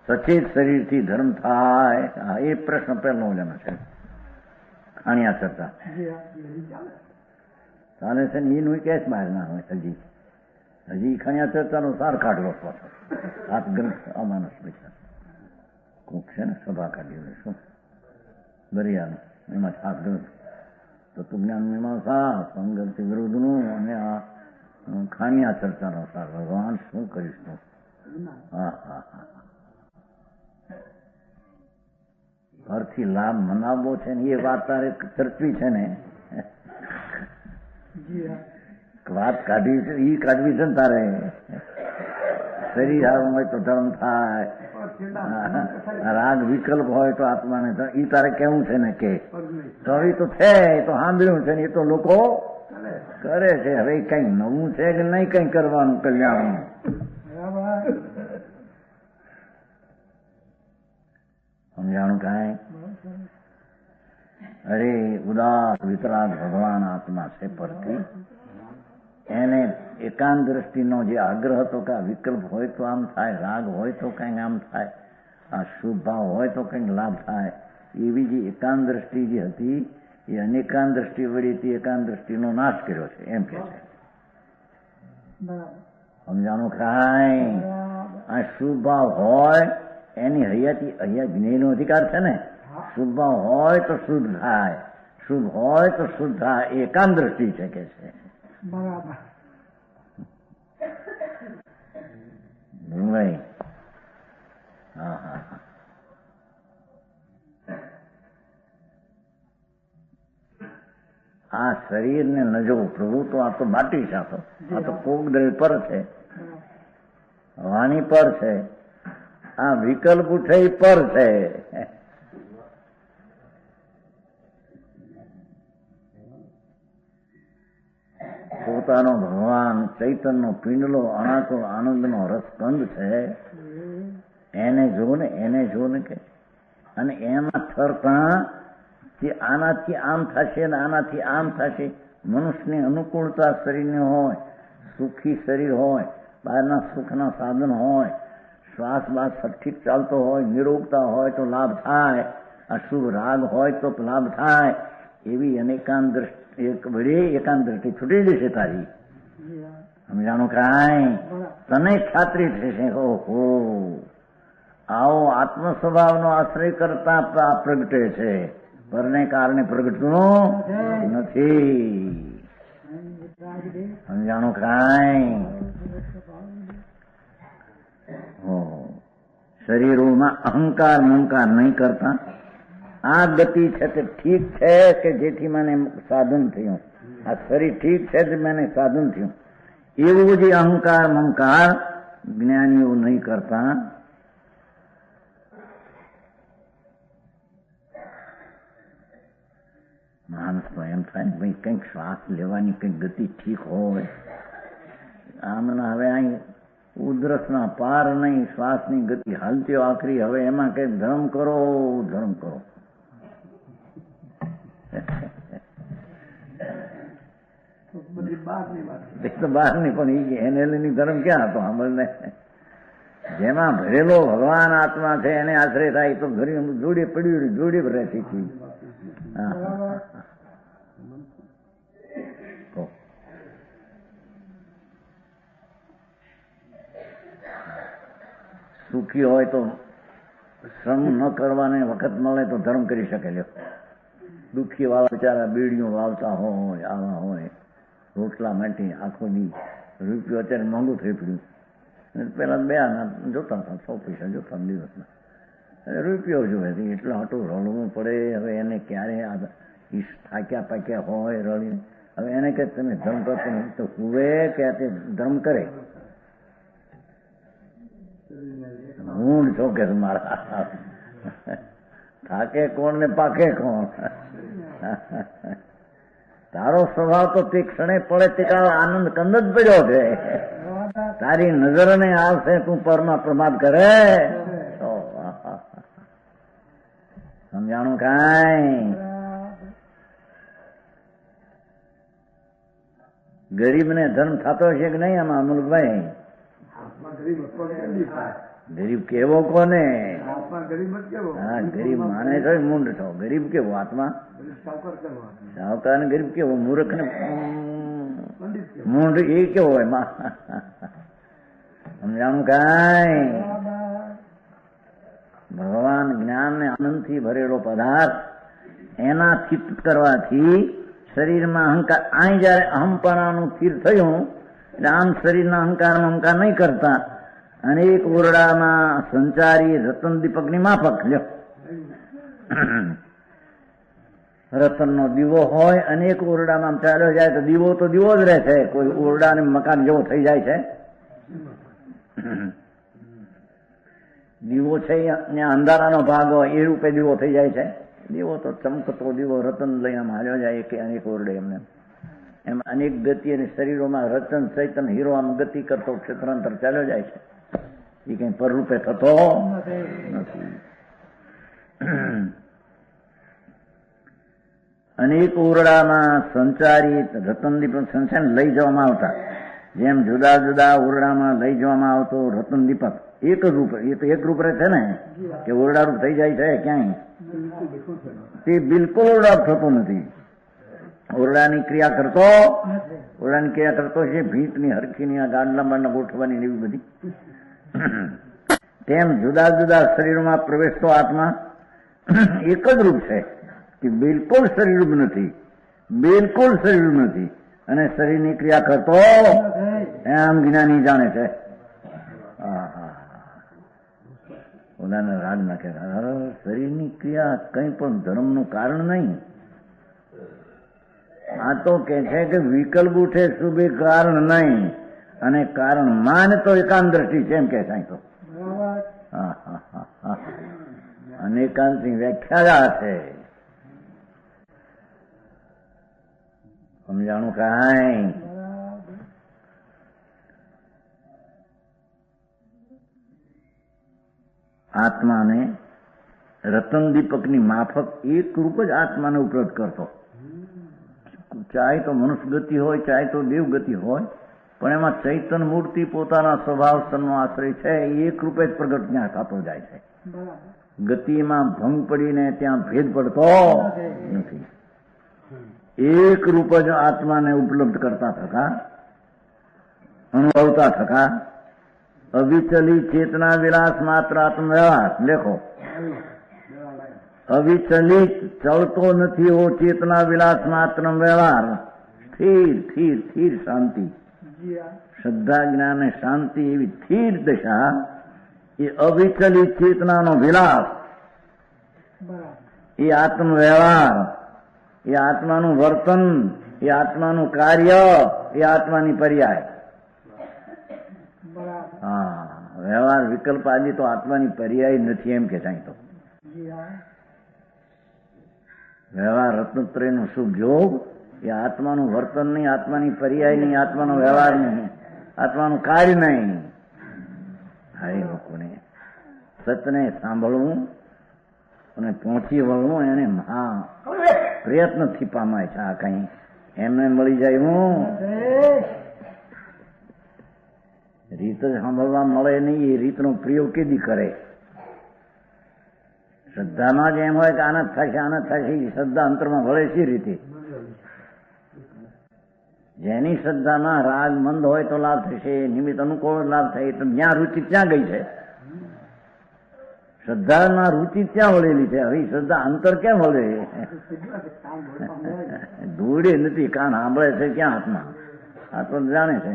સચેત શરીરથી ધર્મ થાય. હા, એ પ્રશ્ન પહેલો લેવાનો છે. ખાણિયા ચર્ચા ચાલે છે ને, એનું કેસ બહાર ના હોય. હજી ખાણિયા ચર્ચાનો સાર કાઢવો પાછો. સાત ગ્રંથ અમાનસ પૈસા કોક છે ને, સભા કાઢી શું દરિયાનું, એમાં સાત ગ્રંથ તત્વજ્ઞાન મીમાંસા, સંગતિ વિરુદ્ધનું અને આ ખાણિયા ચર્ચાનો સાર. ભગવાન શું કરીશ તું? હા હા હા, ઘરથી લાભ મનાવવો છે ને, એ વાત તારે ચર્ચવી છે ને, વાત કાઢવી છે, એ કાઢવી છે ને તારે. શરીર સારું હોય તો ધર્મ થાય, રાગ વિકલ્પ હોય તો આત્માને, એ તારે કેવું છે ને કે તો એ તો છે, એ તો સાંભળ્યું છે ને, એ તો લોકો કરે છે. હવે કઈ નવું છે કે નહીં કઈ કરવાનું કલ્યાણ? સમજાણું કાંઈ? અરે ઉદાસ વિતરાગ ભગવાન આત્મા છે પરથી. એને એકાંત દ્રષ્ટિનો જે આગ્રહ હતો કે આ વિકલ્પ હોય તો આમ થાય, રાગ હોય તો કંઈક આમ થાય, આ શુભ ભાવ હોય તો કંઈક લાભ થાય, એવી જે એકાંત દ્રષ્ટિ જે હતી એ અનેકાંત દ્રષ્ટિ વળી તે એકાંત દ્રષ્ટિનો નાશ કર્યો છે, એમ કે છે. સમજાણું કાંઈ? આ શુભ ભાવ હોય એની હૈયાથી, અહીંયા જ્ઞેયનો અધિકાર છે ને, શુભ ભાવ હોય તો શુદ્ધ થાય, શુભ હોય તો શુદ્ધ થાય, એકાંત દ્રષ્ટિ છે કે છે. બરાબર. હા હા હા. આ શરીરને ન જોવું. પ્રભુ તો આ તો માટી છે, આ તો કોગદ્રવ્ય પર છે, વાણી પર છે, આ વિકલ્પ ઉઠે પર છે. પોતાનો ભગવાન ચૈતન્ય પિંડલો અણાતો આનંદનો રસકંદ છે, એને જો ને કે, અને એમાં ઠરતા કે આનાથી આમ થશે ને આનાથી આમ થશે. મનુષ્યની અનુકૂળતા શરીરને હોય, સુખી શરીર હોય, બહારના સુખના સાધન હોય, શ્વાસ બાસ ઠીક ચાલતો હોય, નિરોગતા હોય તો લાભ થાય, અશુભ રાગ હોય તો લાભ થાય. એવી અનેકાંત દ્રષ્ટિ એક વડે એકાંત દ્રષ્ટિ છૂટી જશે તારી. સમજાણું કાંઈ? તને ખાતરી થશે, ઓહો આવો આત્મ સ્વભાવનો આશ્રય કરતા પ્રગટે છે, પરને કારણે પ્રગટતું નથી. સમજાણું કાંઈ? શરીરોમાં અહંકાર મમકાર નહીં કરતા. આ ગતિ છે તે ઠીક છે કે જેથી મને સાધન થયું, આ શરીર ઠીક છે તે મને સાધન થયું, એવું જે અહંકાર મમકાર જ્ઞાનીઓ નહીં કરતા. માણસ તો એમ થાય ભાઈ કંઈક શ્વાસ લેવાની કંઈક ગતિ ઠીક હોય. આમના હવે અહીં ઉધરસના પાર નહીં, શ્વાસની ગતિ હાલતી આખરી. હવે એમાં કઈ ધર્મ કરો. બહારની પણ એને ની ધર્મ ક્યાં હતો? અમલને જેમાં ભરેલો ભગવાન આત્મા છે એને આશ્રય થાય તો ઘરે જોડે પડ્યું જોડે રહેતી હતી. સુખી હોય તો શ્રમ ન કરવાને વખત મળે તો ધર્મ કરી શકે. લ્યો, દુઃખી વાળા બિચારા બીડીઓ વાવતા હોય, આવા હોય, રોટલા માટે આખો દી રૂપિયો અત્યારે મોંઘું થઈ પડ્યું. પેલા બે જોતા હતા, 100 પૈસા જોતા દિવસના, રૂપિયો જોવે એટલો આટલું રડવું પડે. હવે એને ક્યારે થાક્યા પાક્યા હોય રડીને, હવે એને કે તમે ધર્મ કરતો નહીં તો હુવે કે તે ધર્મ કરે. હું છો કે મારા થાકે કોણ ને પાકે કોણ? તારો સ્વભાવ તો તે ક્ષણે પડે તે કાળ આનંદ કંદ જ પડ્યો છે. તારી નજર ને આવશે તું પરમાં પ્રમાદ કરે. સમજાણું કાંઈ? ગરીબ ને ધર્મ થતો છે કે નહીં? આમાં અમુલભાઈ ગરીબ કેવો કોને? હા, ગરીબ માને છો મૂંડ છો. ગરીબ કેવો? આત્મા સાવકાર ને ગરીબ કેવો? મૂર્ખ ને મૂંડ એ કેવો એમાં? સમજાણું કાંઈ? ભગવાન જ્ઞાન ને આનંદ થી ભરેલો પદાર્થ એના ચિત્ત કરવાથી શરીરમાં અહંકાર અહીં જયારે અહમપણાનું સ્થિર થયું એટલે આમ શરીરના અહંકાર મમકાર નહીં કરતા. અનેક ઓરડામાં સંચારી રતન દીપકની માફક. લ્યો, રતનનો દીવો હોય, અનેક ઓરડામાં ચાલ્યો જાય તો દીવો જ રહે છે. કોઈ ઓરડાને મકાન જેવો થઈ જાય છે? દીવો છે ત્યાં અંધારાનો ભાગ હોય એ રૂપે દીવો થઈ જાય છે? દીવો તો ચમકતો દીવો રતન લઈને હાલ્યો જાય કે અનેક ઓરડે. એમને એમ અનેક ગતિ અને શરીરોમાં રતન ચૈતન હીરો આમ ગતિ કરતો ક્ષેત્રાંતર ચાલ્યો જાય છે. એ કઈ પરરૂપે થતો નથી. અનેક ઓરડામાં સંચારિત રતનદીપ સંસાર લઈ જવામાં આવતા. જેમ જુદા જુદા ઓરડામાં લઈ જવામાં આવતો રતન દીપક એક જ રૂપ. એ તો એક રૂપ રહે છે ને કે ઓરડા રૂપ થઈ જાય છે ક્યાંય? તે બિલકુલ ઓરડા થતો નથી. ઓરડાની ક્રિયા કરતો છે ભીંતની હરખીની આ ગાંડલામાં ગોઠવાની એવી બધી. તેમ જુદા જુદા શરીરોમાં પ્રવેશતો આત્મા એક જ રૂપ છે કે બિલકુલ શરીરરૂપ નથી, બિલકુલ શરીરરૂપ નથી. અને શરીરની ક્રિયા કરતો એમ જ્ઞાની જાણે છે. ઓલાના રાગ નાખે શરીરની ક્રિયા કંઈ પણ ધર્મનું કારણ નહીં. આ તો કે છે કે વિકલ્પ ઉઠે શુભે કારણ નહીં, અને કારણ માન તો એકાંત દ્રષ્ટિ છે એમ કે સાંઈ તો. અને એકાંતની વ્યાખ્યા છે. સમજાણું કાંઈ? આત્માને રતન દીપકની માફક એક રૂપ જ આત્માને ઉપલબ્ધ કરતો. ચાહે તો મનુષ્ય ગતિ હોય, ચાહે તો દેવ ગતિ હોય, પણ એમાં ચૈતન મૂર્તિ પોતાના સ્વભાવ સ્તરનો આશ્રય છે, એક રૂપે જ પ્રગટ ત્યાં થતો જાય છે. ગતિમાં ભંગ પડીને ત્યાં ભેદ પડતો નથી. એક રૂપ જ આત્માને ઉપલબ્ધ કરતા થતા, અનુભવતા થતા, અવિચલિત ચેતના વિલાસ માત્ર આત્મ વ્યવહાર. લેખો, અવિચલિત ચલતો નથી એવો ચેતના વિલાસ માત્ર વ્યવહાર, સ્થિર સ્થિર સ્થિર શાંતિ, શ્રદ્ધા જ્ઞાન અને શાંતિ એવી સ્થિર દશા એ અવિચલિત ચેતનાનો વિલાસ, એ આત્મ વ્યવહાર, એ આત્માનું વર્તન, એ આત્માનું કાર્ય, એ આત્માની પર્યાય. હા, વ્યવહાર વિકલ્પ આદિ તો આત્માની પર્યાય નથી એમ કે સાંઈ તો. વ્યવહાર રત્નત્રયનું શુભ યોગ એ આત્માનું વર્તન નહીં, આત્માની પર્યાય નહીં, આત્માનો વ્યવહાર નહીં, આત્માનું કાર્ય નહીં. હા, એ લોકોને સતને સાંભળવું અને પહોંચી વળવું એને મહા પ્રયત્નથી પામાય છે. આ કઈ એમને મળી જાય હું રીત જ સાંભળવા મળે નહીં. એ રીતનો પ્રયોગ કેદી કરે? શ્રદ્ધામાં જ એમ હોય કે આનંદ થશે, આનંદ થશે, શ્રદ્ધા અંતરમાં વળે છે રીતે. જેની શ્રદ્ધામાં રાગ મંદ હોય તો લાભ થશે, નિમિત્ત અનુકૂળ લાભ થાય, તો જ્યાં રુચિ ત્યાં ગઈ છે. શ્રદ્ધામાં રુચિ ત્યાં વળેલી છે. હવે શ્રદ્ધા અંતર કેમ વળે? દોડે નથી, કાન સાંભળે છે ક્યાં હાથમાં? આ તો જાણે છે.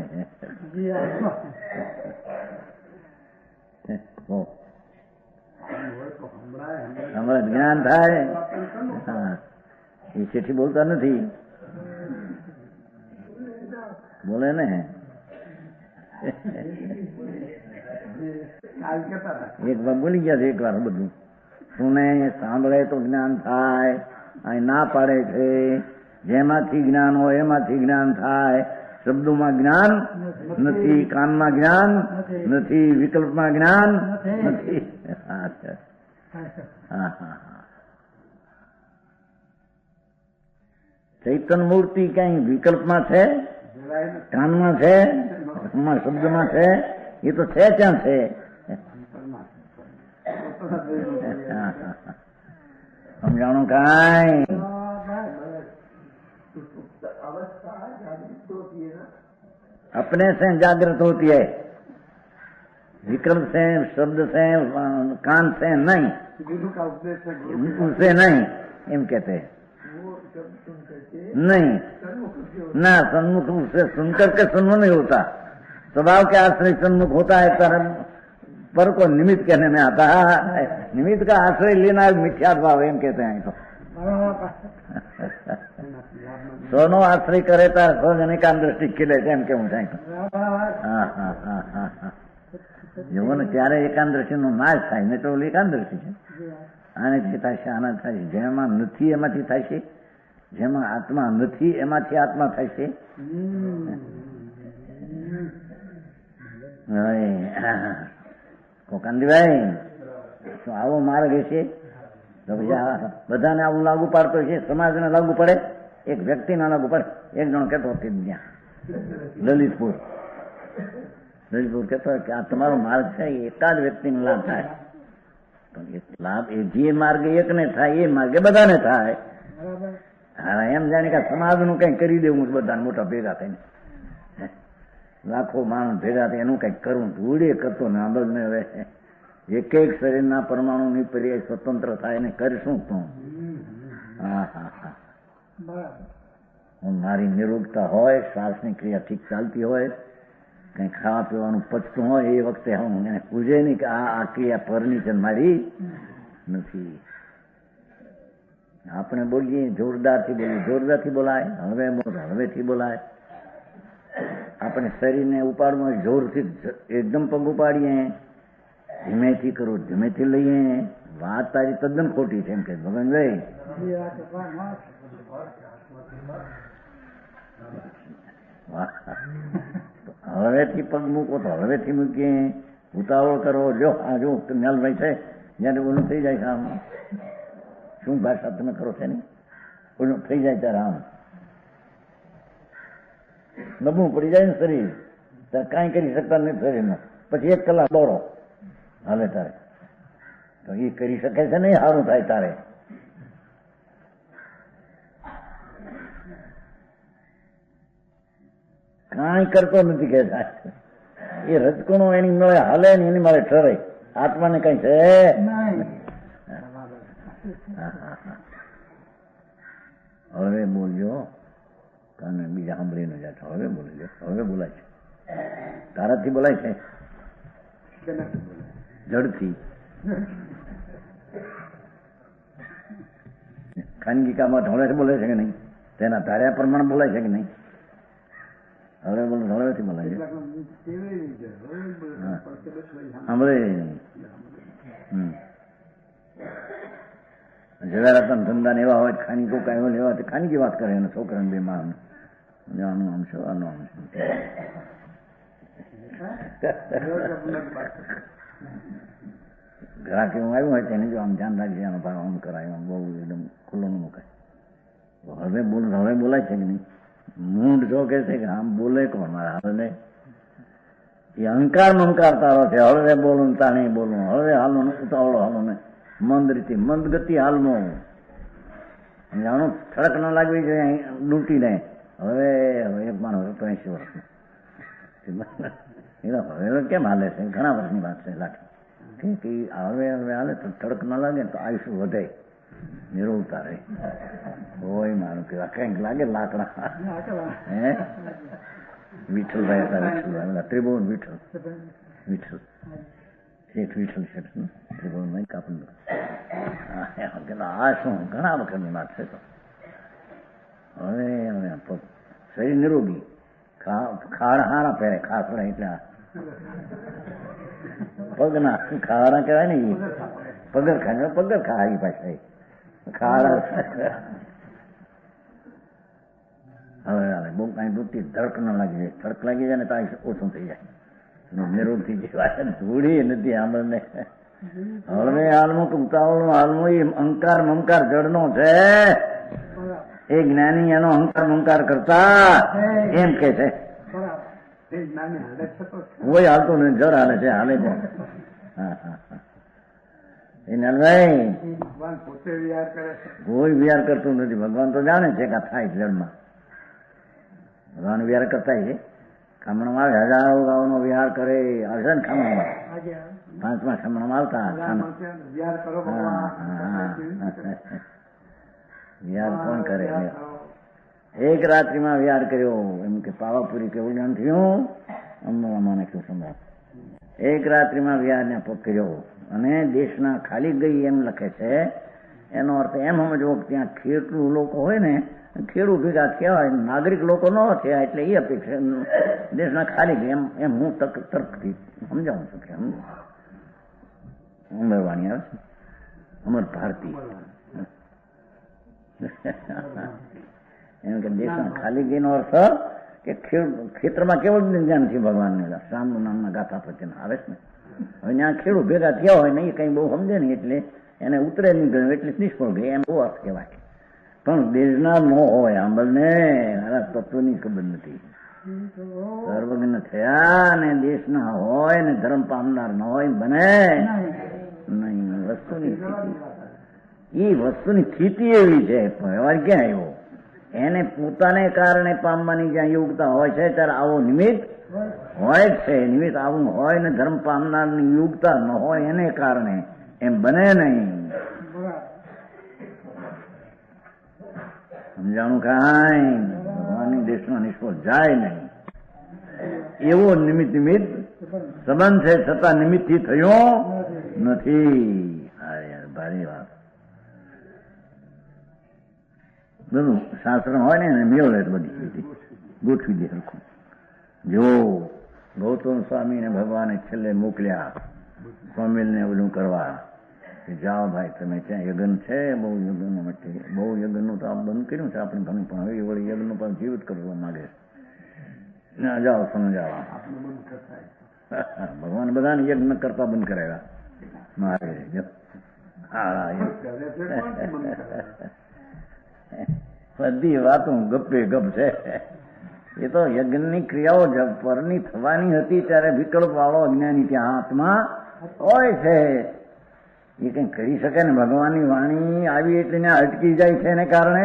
હમણાં જ્ઞાન થાય. હા, એ ચેઠી બોલતા નથી, બોલે ને. એક વાર બોલી ગયા છે, એક વાર બધું સુને સાંભળે તો જ્ઞાન થાય. અહીં ના પાડે છે જેમાંથી જ્ઞાન હોય એમાંથી જ્ઞાન થાય. શબ્દોમાં જ્ઞાન નથી, કાનમાં જ્ઞાન નથી, વિકલ્પમાં જ્ઞાન નથી. ચૈતન મૂર્તિ કઈ વિકલ્પમાં છે, કાનમાં છે, શબ્દમાં છે? એ તો છે ક્યાં છે? સમજાણું કાંઈ? अपने से जागृत होती है, विकल्प से, शब्द से, कान से नहीं, उनसे नहीं, एम कहते हैं नहीं ना। सन्मुख उससे सुनकर के सुनना नहीं होता, स्वभाव के आश्रय सन्मुख होता है। पर को निमित्त कहने में आता है। निमित्त का आश्रय लेना मिथ्या भाव एम कहते हैं। तो સોનો આશ્રય કરે તાર સૌને એકાંત દ્રષ્ટિ ખીલે છે એમ કેવું થાય. જુઓ ને ત્યારે એકાંત દ્રષ્ટિ નો નાશ થાય, ને તો એકાંત દ્રષ્ટિ છે. આનાથી થશે, આના થાય. જેમાં નથી એમાંથી થાય છે, જેમાં આત્મા નથી એમાંથી આત્મા થાય છે. કાંતિભાઈ શું આવો માર્ગ હશે તો બધાને આવું લાગુ પાડતો છે? સમાજને લાગુ પડે? એક વ્યક્તિને લાગુ પડે? એક જણો કહેતો ત્યાં લલિતપુર કહેતો કે આ તમારો માર્ગ છે, એકાદ વ્યક્તિને લાભ થાય. પણ એ લાભ એ જે માર્ગે એકને થાય એ માર્ગે બધાને થાય. હા, એમ જાણે કે સમાજનું કંઈક કરી દેવું બધાને મોટા ભેગા થઈને, લાખો માણસ ભેગા થાય એનું કંઈક કરવું. ધૂળે કરતો ને આંબળને હવે એક એક શરીરના પરમાણુની પર્યાય સ્વતંત્ર થાય ને કરીશું તું? હા હા હા. મારી નિરોગતા હોય, શ્વાસની ક્રિયા ઠીક ચાલતી હોય, કંઈ ખાવા પીવાનું પચતું હોય, એ વખતે હું એને પૂછે નહીં કે આ ક્રિયા પરની છે મારી નથી. આપણે બોલીએ જોરદારથી બોલીએ, જોરદારથી બોલાય, હળવેથી બોલાય. આપણે શરીરને ઉપાડવું જોરથી એકદમ પગ ઉપાડીએ, ધીમેથી કરો, ધીમેથી લઈએ. વાત તારી તદ્દન ખોટી છે એમ કે ભગવાનભાઈ. હળવેથી પગ મૂકો તો હળવેથી મૂકીએ. ઉતાવળ કરો, જો આ જો મેલભાઈ છે જયારે ઓલું થઈ જાય છે આમ શું ભાષા તમે કરો છે ને ઓલું થઈ જાય ત્યારે આમ નબળું પડી જાય ને શરીર, ત્યારે કાંઈ કરી શકતા નથી શરીરમાં. પછી 1 કલાક દોડો હાલે તારે તો એ કરી શકે છે નહીં, સારું થાય તારે. કાંઈ કરતો નથી કે એ રજકણો એની મળે હાલે ને એની મારે ઠરે. આત્માને કઈ છે હવે બોલજો કાને બીજા સાંભળી ન જાય. હવે બોલજો, હવે બોલાય છે. તારાથી બોલાય છે જડથી. ખાનગીકામાં ઢોળે બોલે છે કે નહીં, તેના તાર્યા પ્રમાણે બોલાય છે કે નહીં. હવે બોલો, હળવેથી બોલાય છે. સાંભળે જવેરાતન ધંધા ને એવા હોય ખાની કોકા એવા લેવા તો ખાનગી વાત કરે ને છોકરાને બે માં આનું આમ શું આનું આમ શું. ગ્રાહક એવું આવ્યું હોય તેને જો આમ ધ્યાન રાખજે, આનો ભાવ આમ કરાય, આમ બહુ એકદમ ખુલ્લો ન મુકાય. હવે બોલાય છે કે નહીં. મૂંઢ જો કે છે કે આમ બોલે કોણ મારા હવે એ અહંકાર મંકાર તારો છે. હળવે બોલું તાણી બોલું, હળવે હાલો ને ઉતાવળો હાલો ને મંદ રીતે મંદ ગતિ હાલમો જાણો થડક ન લાગવી જોઈએ ડૂટીને. હવે એક માણસ હતો 80 વર્ષનો, હવે કેમ હાલે છે, ઘણા વર્ષની વાત છે લાઠી કે હવે હાલે તો થડક ન લાગે તો આયુષ્ય વધે, નિરોગતા રહે. હોય મારું કે કંઈક લાગે લાકડા. હે વિઠ્ઠલભાઈ હતા, વિઠ્ઠલભાઈ ત્રિભુવન વિઠ્ઠલ શેઠ વિઠ્ઠલ શેઠ ત્રિભુવન કાપડ. આ શું ઘણા વખતની વાત છે. તો હવે શરીર નિરોગી, ખાડ હારા પહેરે, ખાસ પડે એટલે પગના ખાડા કહેવાય ને એ પગરખા એ પાછા ખાડા. હવે હાલે બહુ કાંઈ દૂધથી ધડક ન લાગી જાય, ધડક લાગી જાય ને તો ઓછું થઈ જાય, નિરોગ થઈ જાય. ધૂળી નથી આંબળને. હવે હાલમાં ઉતાવળનો હાલમાં એ અહંકાર મમકાર જડનો છે. એ જ્ઞાની એનો અહંકાર મમકાર કરતા એમ કે છે કોઈ હાલતું નથી, જડ હાલે છે, હાલે છે. એ નલભાઈ કોઈ વિહાર કરતું નથી. ભગવાન તો જાણે છે કે આ થાય જળમાં. ભગવાન વિહાર કરતા છે. ખામણામાં આવે, હજારો ગાઉનો વિહાર કરે આવશે ને ખામણામાં. 5મા ખામણામાં આવતા વિહાર કોણ કરે? એક રાત્રિમાં વિહાર કર્યો એમ કે પાવાપુરી કેવું જ્ઞાન થયું અમદાવાદમાં નાખ્યું સમ્રાટ. એક રાત્રિમાં વિહારને કર્યો અને દેશના ખાલી ગઈ એમ લખે છે. એનો અર્થ એમ સમજવો કે ત્યાં ખેડૂત લોકો હોય ને, ખેડૂત ભેગા થયા હોય, નાગરિક લોકો ન થયા એટલે એ અપેક્ષા દેશના ખાલી ગઈ એમ હું તર્કથી સમજાવું છું કે ઉમેરવાની આવે છે અમર ભારતી એમ કે દેશના ખાલી ગઈ નો અર્થ કે ખેતરમાં કેવળ જ્ઞાન છે ભગવાનને રામનું નામના ગાથા પ્રત્યે આવે છે ને. હવે ત્યાં ખેડૂત ભેગા થયા હોય ને એ કઈ બહુ સમજે નહીં એટલે એને ઉતરે નહીં ગયું એટલે નિષ્ફળ ગઈ એમ બહુ અર્થ કહેવાય. પણ દેશના ન હોય આંબલને તત્વની ખબર નથી. સર્વજ્ઞ થયા ને દેશના હોય ને ધર્મ પામનાર ન હોય બને નહીં. વસ્તુની સ્થિતિ એ વસ્તુની સ્થિતિ એવી છે. વ્યવહાર ક્યાં આવ્યો? એને પોતાને કારણે પામવાની જ્યાં યોગ્યતા હોય છે ત્યારે આવો નિમિત્ત હોય જ છે. નિમિત્ત આવું હોય ને ધર્મ પામનારની યોગ્યતા ન હોય એને કારણે એમ બને નહીં. સમજાણું કાંઈ ભગવાનની દેશમાં નિષ્ફળ જાય નહીં. એવો નિમિત્ત સંબંધ છે છતાં નિમિત્તથી થયો નથી. ભારી વાત. બધું શાસ્ત્ર હોય ને એને મેળવે બધી ગોઠવી દે સરખું. જો ગૌતમ સ્વામીને ભગવાને છેલ્લે મોકલ્યા સ્વામિલને ઓલું કરવા કે જાઓ ભાઈ તમે ત્યાં યજ્ઞ છે, બહુ યજ્ઞ માટે બહુ યજ્ઞનું તો આ બંધ કર્યું છે આપણે ઘણું, પણ હવે વળી યજ્ઞ પણ જીવિત કરવા માંગે છે. ના જાઓ સમજાવો. ભગવાન બધાને યજ્ઞ કરતા બંધ કરાવ્યા મારે. બધી વાતો ગપે ગપ છે. એ તો યજ્ઞની ક્રિયાઓ પરની થવાની હતી ત્યારે વિકલ્પ વાળો અજ્ઞાની ત્યાં હાથમાં હોય છે. એ કઈ કરી શકે ને. ભગવાનની વાણી આવી એટલે અટકી જાય છે એને કારણે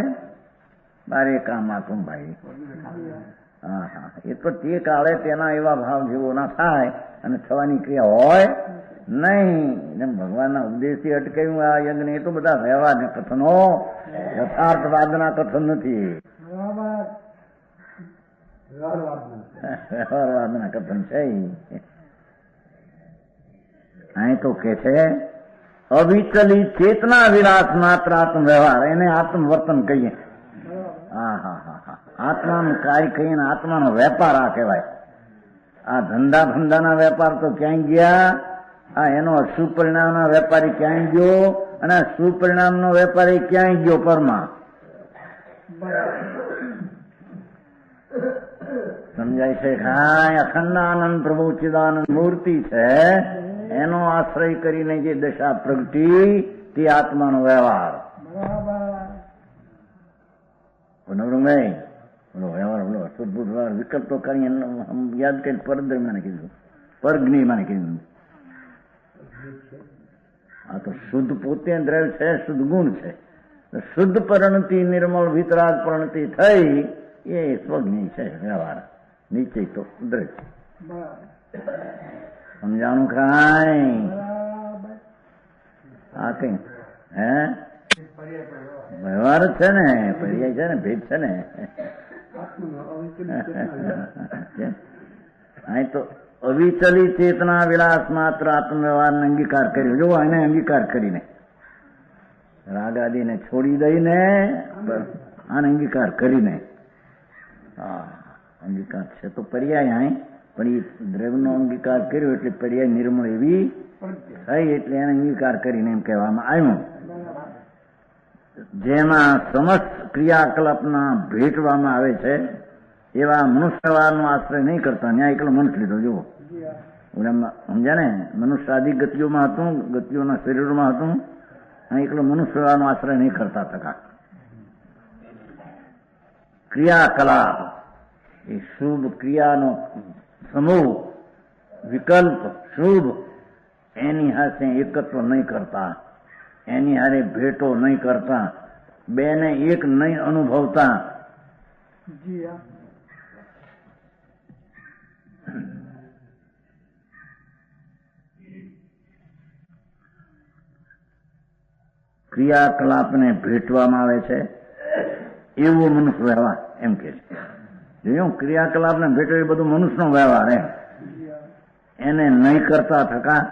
બારે કામ આતું ભાઈ. હા હા, એ તો તે કાળે તેના એવા ભાવ જેવો ના થાય અને થવાની ક્રિયા હોય નહીં. એમ ભગવાનના ઉપદેશથી અટકાયું આ યજ્ઞ. એ તો બધા વ્યવહાર ને કથનો, યથાર્થવાદના કથન નથી, વ્યવહારવાદના કથન છે. અહીં તો કે છે અવિચલી ચેતના વિલાસ માત્ર આત્મ વ્યવહાર, એને આત્મવર્તન કહીએ. હા હા હા હા, આત્માનું કાર્ય કહીએ ને આત્માનો વેપાર આ કહેવાય. આ ધંધા ભંધાના વેપાર તો ક્યાંય ગયા. આ એનો સુપરિણામના વેપારી ક્યાંય ગયો અને સુપરિણામનો વેપારી ક્યાંય ગયો પરમાં. સમજાય છે? હા, અખંડાનંદ પ્રભુ ચિદાનંદ મૂર્તિ છે, એનો આશ્રય કરીને જે દશા પ્રગટી તે આત્માનો વ્યવહાર. નવરંગભાઈ બોલો વ્યવહાર બોલો અશુદ્ભૂત વ્યવહાર વિકલ્પ તો કરી યાદ કરી પરદ્રવ્યને કીધું, પરગ્નિમાને કીધું. આ તો શુદ્ધ પોતે દ્રવ્ય છે, શુદ્ધ ગુણ છે. શુદ્ધ પરિણતિ નિર્મળ વિતરાગ પરિણતિ થઈ એ સ્વજ્ઞ છે વ્યવહાર. નીચે તો દ્રવ્ય. સમજાણું કાંઈ? આ કઈ હે વ્યવહાર છે ને, પર્યાય છે ને, ભેદ છે ને. અહીં તો અવિચલી ચેતના વિલાસ માત્ર આત્મ વ્યવહારને અંગીકાર કર્યો. જો એને અંગીકાર કરીને રાગ આદિને છોડી દઈને આને અંગીકાર કરીને. હા, અંગીકાર છે તો પર્યાય અહીં, પણ એ દ્રવ્યનો અંગીકાર કર્યો એટલે પર્યાય નિર્મળ એવી થઈ એટલે એને અંગીકાર કરીને એમ કહેવામાં આવ્યું. જેમાં સમસ્ત ક્રિયાકલાપના ભેટવામાં આવે છે એવા મનુષ્યવારનો આશ્રય નહીં કરતા. ન્યાય એકલો મનુષ્ય લીધો. જુઓ સમજ્યા ને, મનુષ્ય આદિ ગતિઓમાં હતું, ગતિઓના શરીરોમાં હતું, અને એકલો મનુષ્યવારનો આશ્રય નહીં કરતા થતા. ક્રિયાકલાપ એ શુભ ક્રિયાનો સમૂહ વિકલ્પ શુભ એની હાથે એકત્વ નહીં કરતા, એની હારે ભેટો નહીં કરતા, બેને એક નહીં અનુભવતા. ક્રિયાકલાપને ભેટવામાં આવે છે એવો મનુષ્ય વ્યવહાર એમ કે છે. જોયું, ક્રિયાકલાપને ભેટો એ બધું મનુષ્યનો વ્યવહાર એમ. એને નહીં કરતા થકા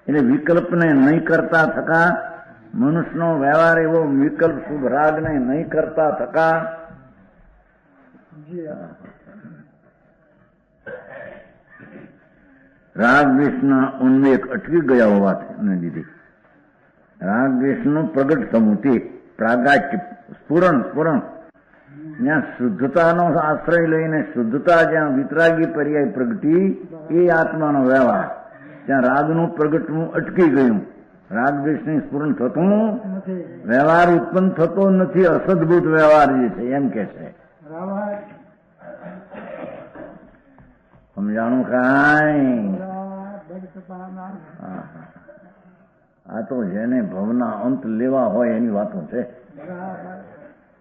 એટલે વિકલ્પને નહીં કરતા થકા મનુષ્યનો વ્યવહાર એવો વિકલ્પ શુભ રાગને નહીં કરતા થકા રાગ દ્વેષના ઉન્મેક અટકી ગયા હોવાને લીધે રાગ દ્વેષનું પ્રગટ થવું તે પ્રાગાટ્ય સ્ફુરણ જ્યાં શુદ્ધતાનો આશ્રય લઈને શુદ્ધતા જ્યાં વિતરાગી પર્યાય પ્રગટી એ આત્માનો વ્યવહાર. ત્યાં રાગનું પ્રગટવું અટકી ગયું, રાગ દ્વેષની સ્ફુરણ થતું વ્યવહાર ઉત્પન્ન થતો નથી. અસદભૂત વ્યવહાર જે છે એમ કે છે. સમજાણું કાંઈ? આ તો જેને ભવના અંત લેવા હોય એની વાતો છે,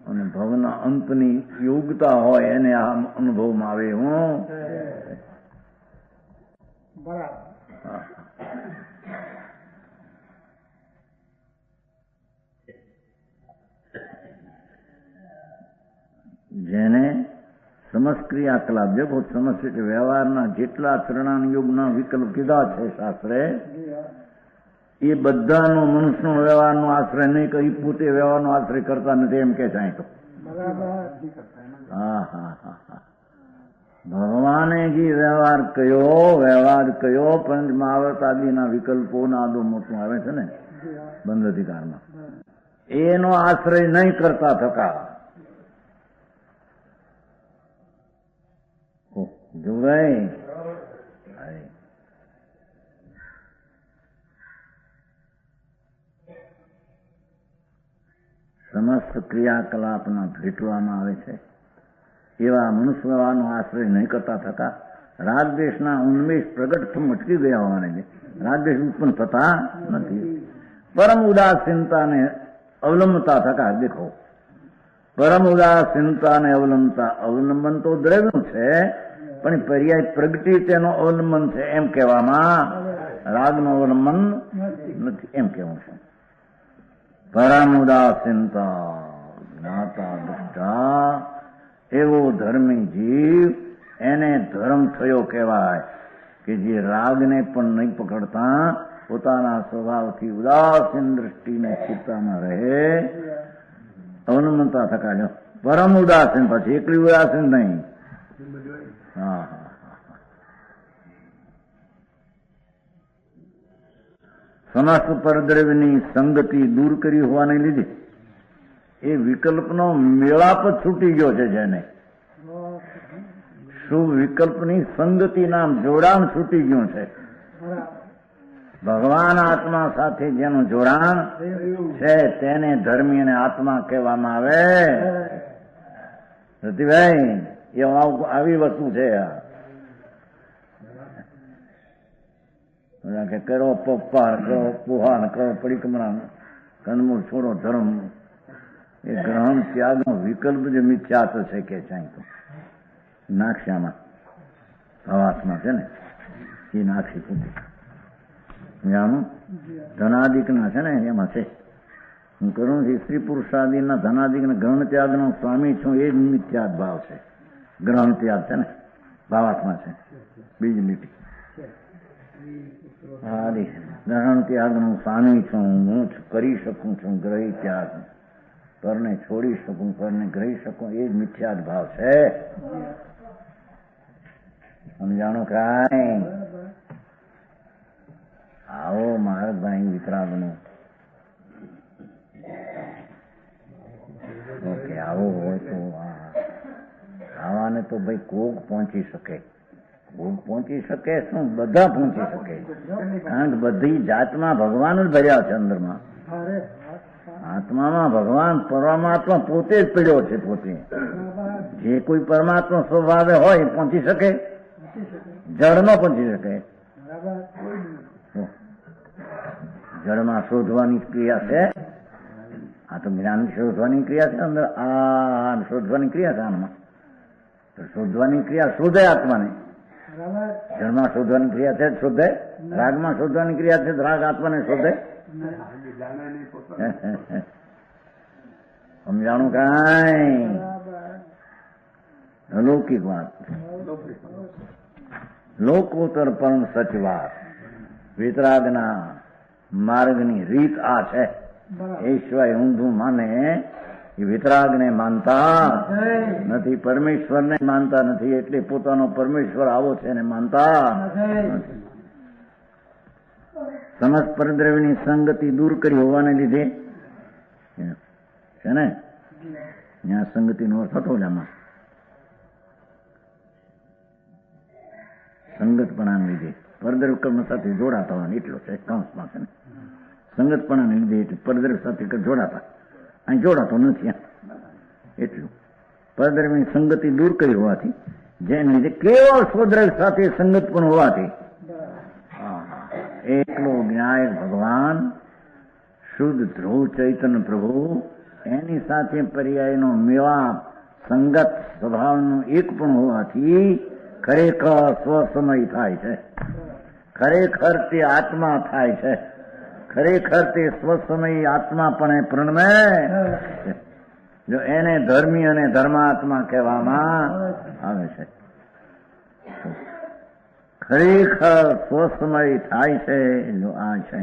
અને ભવના અંતની યોગ્યતા હોય એને આ અનુભવમાં આવે. હું જેને સમસ્ત ક્રિયાકલાપ જગો સમસ્ત વ્યવહારના જેટલા ચરણાનુયોગના વિકલ્પ કીધા છે શાસ્ત્રે એ બધાનો મનુષ્યનો વ્યવહારનો આશ્રય નહીં કરી પોતે વ્યવહારનો આશ્રય કરતા નથી એમ કે છે. તો હા હા હા હા ભગવાને જી વ્યવહાર કયો પંચ મહાવર્ત આદિના વિકલ્પો ના આદો મોટું આવે છે ને બંધ અધિકારમાં, એનો આશ્રય નહીં કરતા થકા જોવાય સમસ્ત ક્રિયાકલાપના ભેટવામાં આવે છે એવા મનુષ્ય વ્યવહારનો આશ્રય નહીં કરતા થતા રાગદ્વેષના ઉન્મેષ પ્રગટ મટકી ગયા હોવાને છે. રાગદ્વેષ ઉત્પન્ન થતા નથી. પરમ ઉદાસીનતાને અવલંબતા થતા દેખો, પરમ ઉદાસીનતાને અવલંબતા, અવલંબન તો દ્રવ્ય છે પણ પર્યાય પ્રગટી તેનો અવલંબન છે એમ કહેવામાં, રાગનો અવલંબન નથી એમ કહેવું છે. પરમ ઉદાસીનતા જ્ઞાતા દૃષ્ટા એવો ધર્મી જીવ એને ધર્મ થયો કહેવાય કે જે રાગને પણ નહીં પકડતા પોતાના સ્વભાવથી ઉદાસીન દ્રષ્ટિને ચિત્તામાં રહે, અવલંબનતા થકા જો પરમ ઉદાસીન, પછી એકલી ઉદાસીન નહીં. હા હા સમસ્ત પરદ્રવ્યની સંગતિ દૂર કરી હોવાને લીધે એ વિકલ્પનો મેળાપ છૂટી ગયો છે. જેને શું વિકલ્પની સંગતિ નામ જોડાણ છૂટી ગયું છે. ભગવાન આત્મા સાથે જેનું જોડાણ છે તેને ધર્મી અને આત્મા કહેવામાં આવે. રતિભાઈ એ આવી વસ્તુ છે. કે કરો પપ્પા, કરો પુહાન, કરો પરિક્રમણ, કંદમૂળ છોડો ધર્મ, એ ગ્રહણ ત્યાગનો વિકલ્પ જે મિથ્યાત્વ છે કે ચાહી તો નાક્ષામાં હવાસમાં છે ને એ નાક્ષી પૂછી જાણું ધનાદિકના છે ને એમાં છે. હું કરું છું સ્ત્રી પુરુષાદિના ધનાદિકના ગ્રહણ ત્યાગનો સ્વામી છું એ જ મિથ્યાત ભાવ છે. ગ્રહણ ત્યાગ છે ને ભાવાત્મા છે બીજ લીટી. ગ્રહણ ત્યાગનું સ્વામી છું, હું કરી શકું છું ગ્રહી ત્યાગ, પરને છોડી શકું, પરને ગ્રહી શકું, એ જ મિથ્યાત ભાવ છે. સમજાણું કાંઈ? આવો માર્ગભાઈ વિતરાગનું ઓકે આવો હોય તો આવાને તો ભાઈ કોક પહોંચી શકે. ભોગ પહોંચી શકે શું? બધા પહોંચી શકે. કારણ કે બધી જાતમાં ભગવાન જ ભર્યા છે અંદરમાં. આત્મામાં ભગવાન પરમાત્મા પોતે જ પડ્યો છે. પોતે જે કોઈ પરમાત્મા સ્વભાવે હોય પહોંચી શકે, જળમાં પહોંચી શકે. જળમાં શોધવાની ક્રિયા છે, આ તો જ્ઞાન શોધવાની ક્રિયા છે. અંદર આ શોધવાની ક્રિયા છે. આમાં શોધવાની ક્રિયા શોધે આત્માને. જળમાં શોધવાની ક્રિયા છે, શોધે. રાગમાં શોધવાની ક્રિયા છે, રાગ આત્માને શોધે. સમજાણું કાંઈ? અલૌકિક વાત, લોકોત્તર પરમ સચ વાત. વિતરાગના માર્ગની રીત આ છે. એ સિવાય ઊંધું માને એ વિતરાગને માનતા નથી, પરમેશ્વરને માનતા નથી. એટલે પોતાનો પરમેશ્વર આવો છે એને માનતા નથી. સમસ્ત પરદ્રવ્યની સંગતિ દૂર કરી હોવાને લીધે છે ને ત્યાં સંગતિનો અર્થ હતો જ આમાં સંગતપણાને લીધે પરદ્રવ્ય કર્મ સાથે જોડાતા હોય એટલો છે કૌંસમાં છે ને. સંગતપણાને લીધે એટલે પરદ્રવ્ય સાથે જોડાતા, અહીં જોડાતો નથી એટલું. પરદ્રવ્યની સંગતિ દૂર કરી હોવાથી, જેને લીધે કેવળ સ્વદ્રવ્ય સાથે સંગત પણ હોવાથી એકલો જ્ઞાયક ભગવાન શુદ્ધ ધ્રુવ ચૈતન્ય પ્રભુ એની સાથે પર્યાયનો મેળાપ સંગત સ્વભાવનું એક પણ હોવાથી ખરેખર સ્વસમય થાય છે. ખરેખર તે આત્મા થાય છે. ખરેખર તે સ્વસમય આત્માપણે પ્રણમે. જો એને ધર્મી અને ધર્માત્મા કહેવામાં આવે છે. ખરેખર સ્વસમય થાય છે. જો આ છે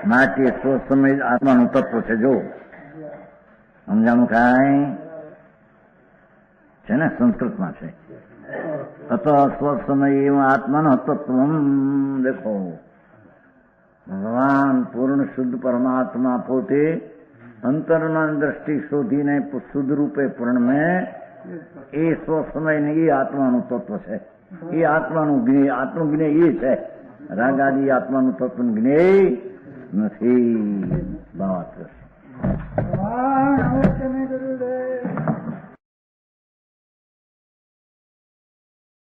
માટે સ્વસમય આત્માનું તત્વ છે. જો સમજાણું કાંઈ છે ને, સંસ્કૃતમાં છે. અત સ્વસમય એવા આત્માનો તત્વ. દેખો, ભગવાન પૂર્ણ શુદ્ધ પરમાત્મા પોતે અંતરના દ્રષ્ટિ શોધીને શુદ્ધ રૂપે પૂર્ણ મેં એ સ્વસમય ને એ આત્માનું તત્વ છે. એ આત્માનું જ્ઞેય, આત્મનું જ્ઞેય એ છે. રાગાદી આત્માનું તત્વ જ્ઞેય નથી. ભાવાત્રસ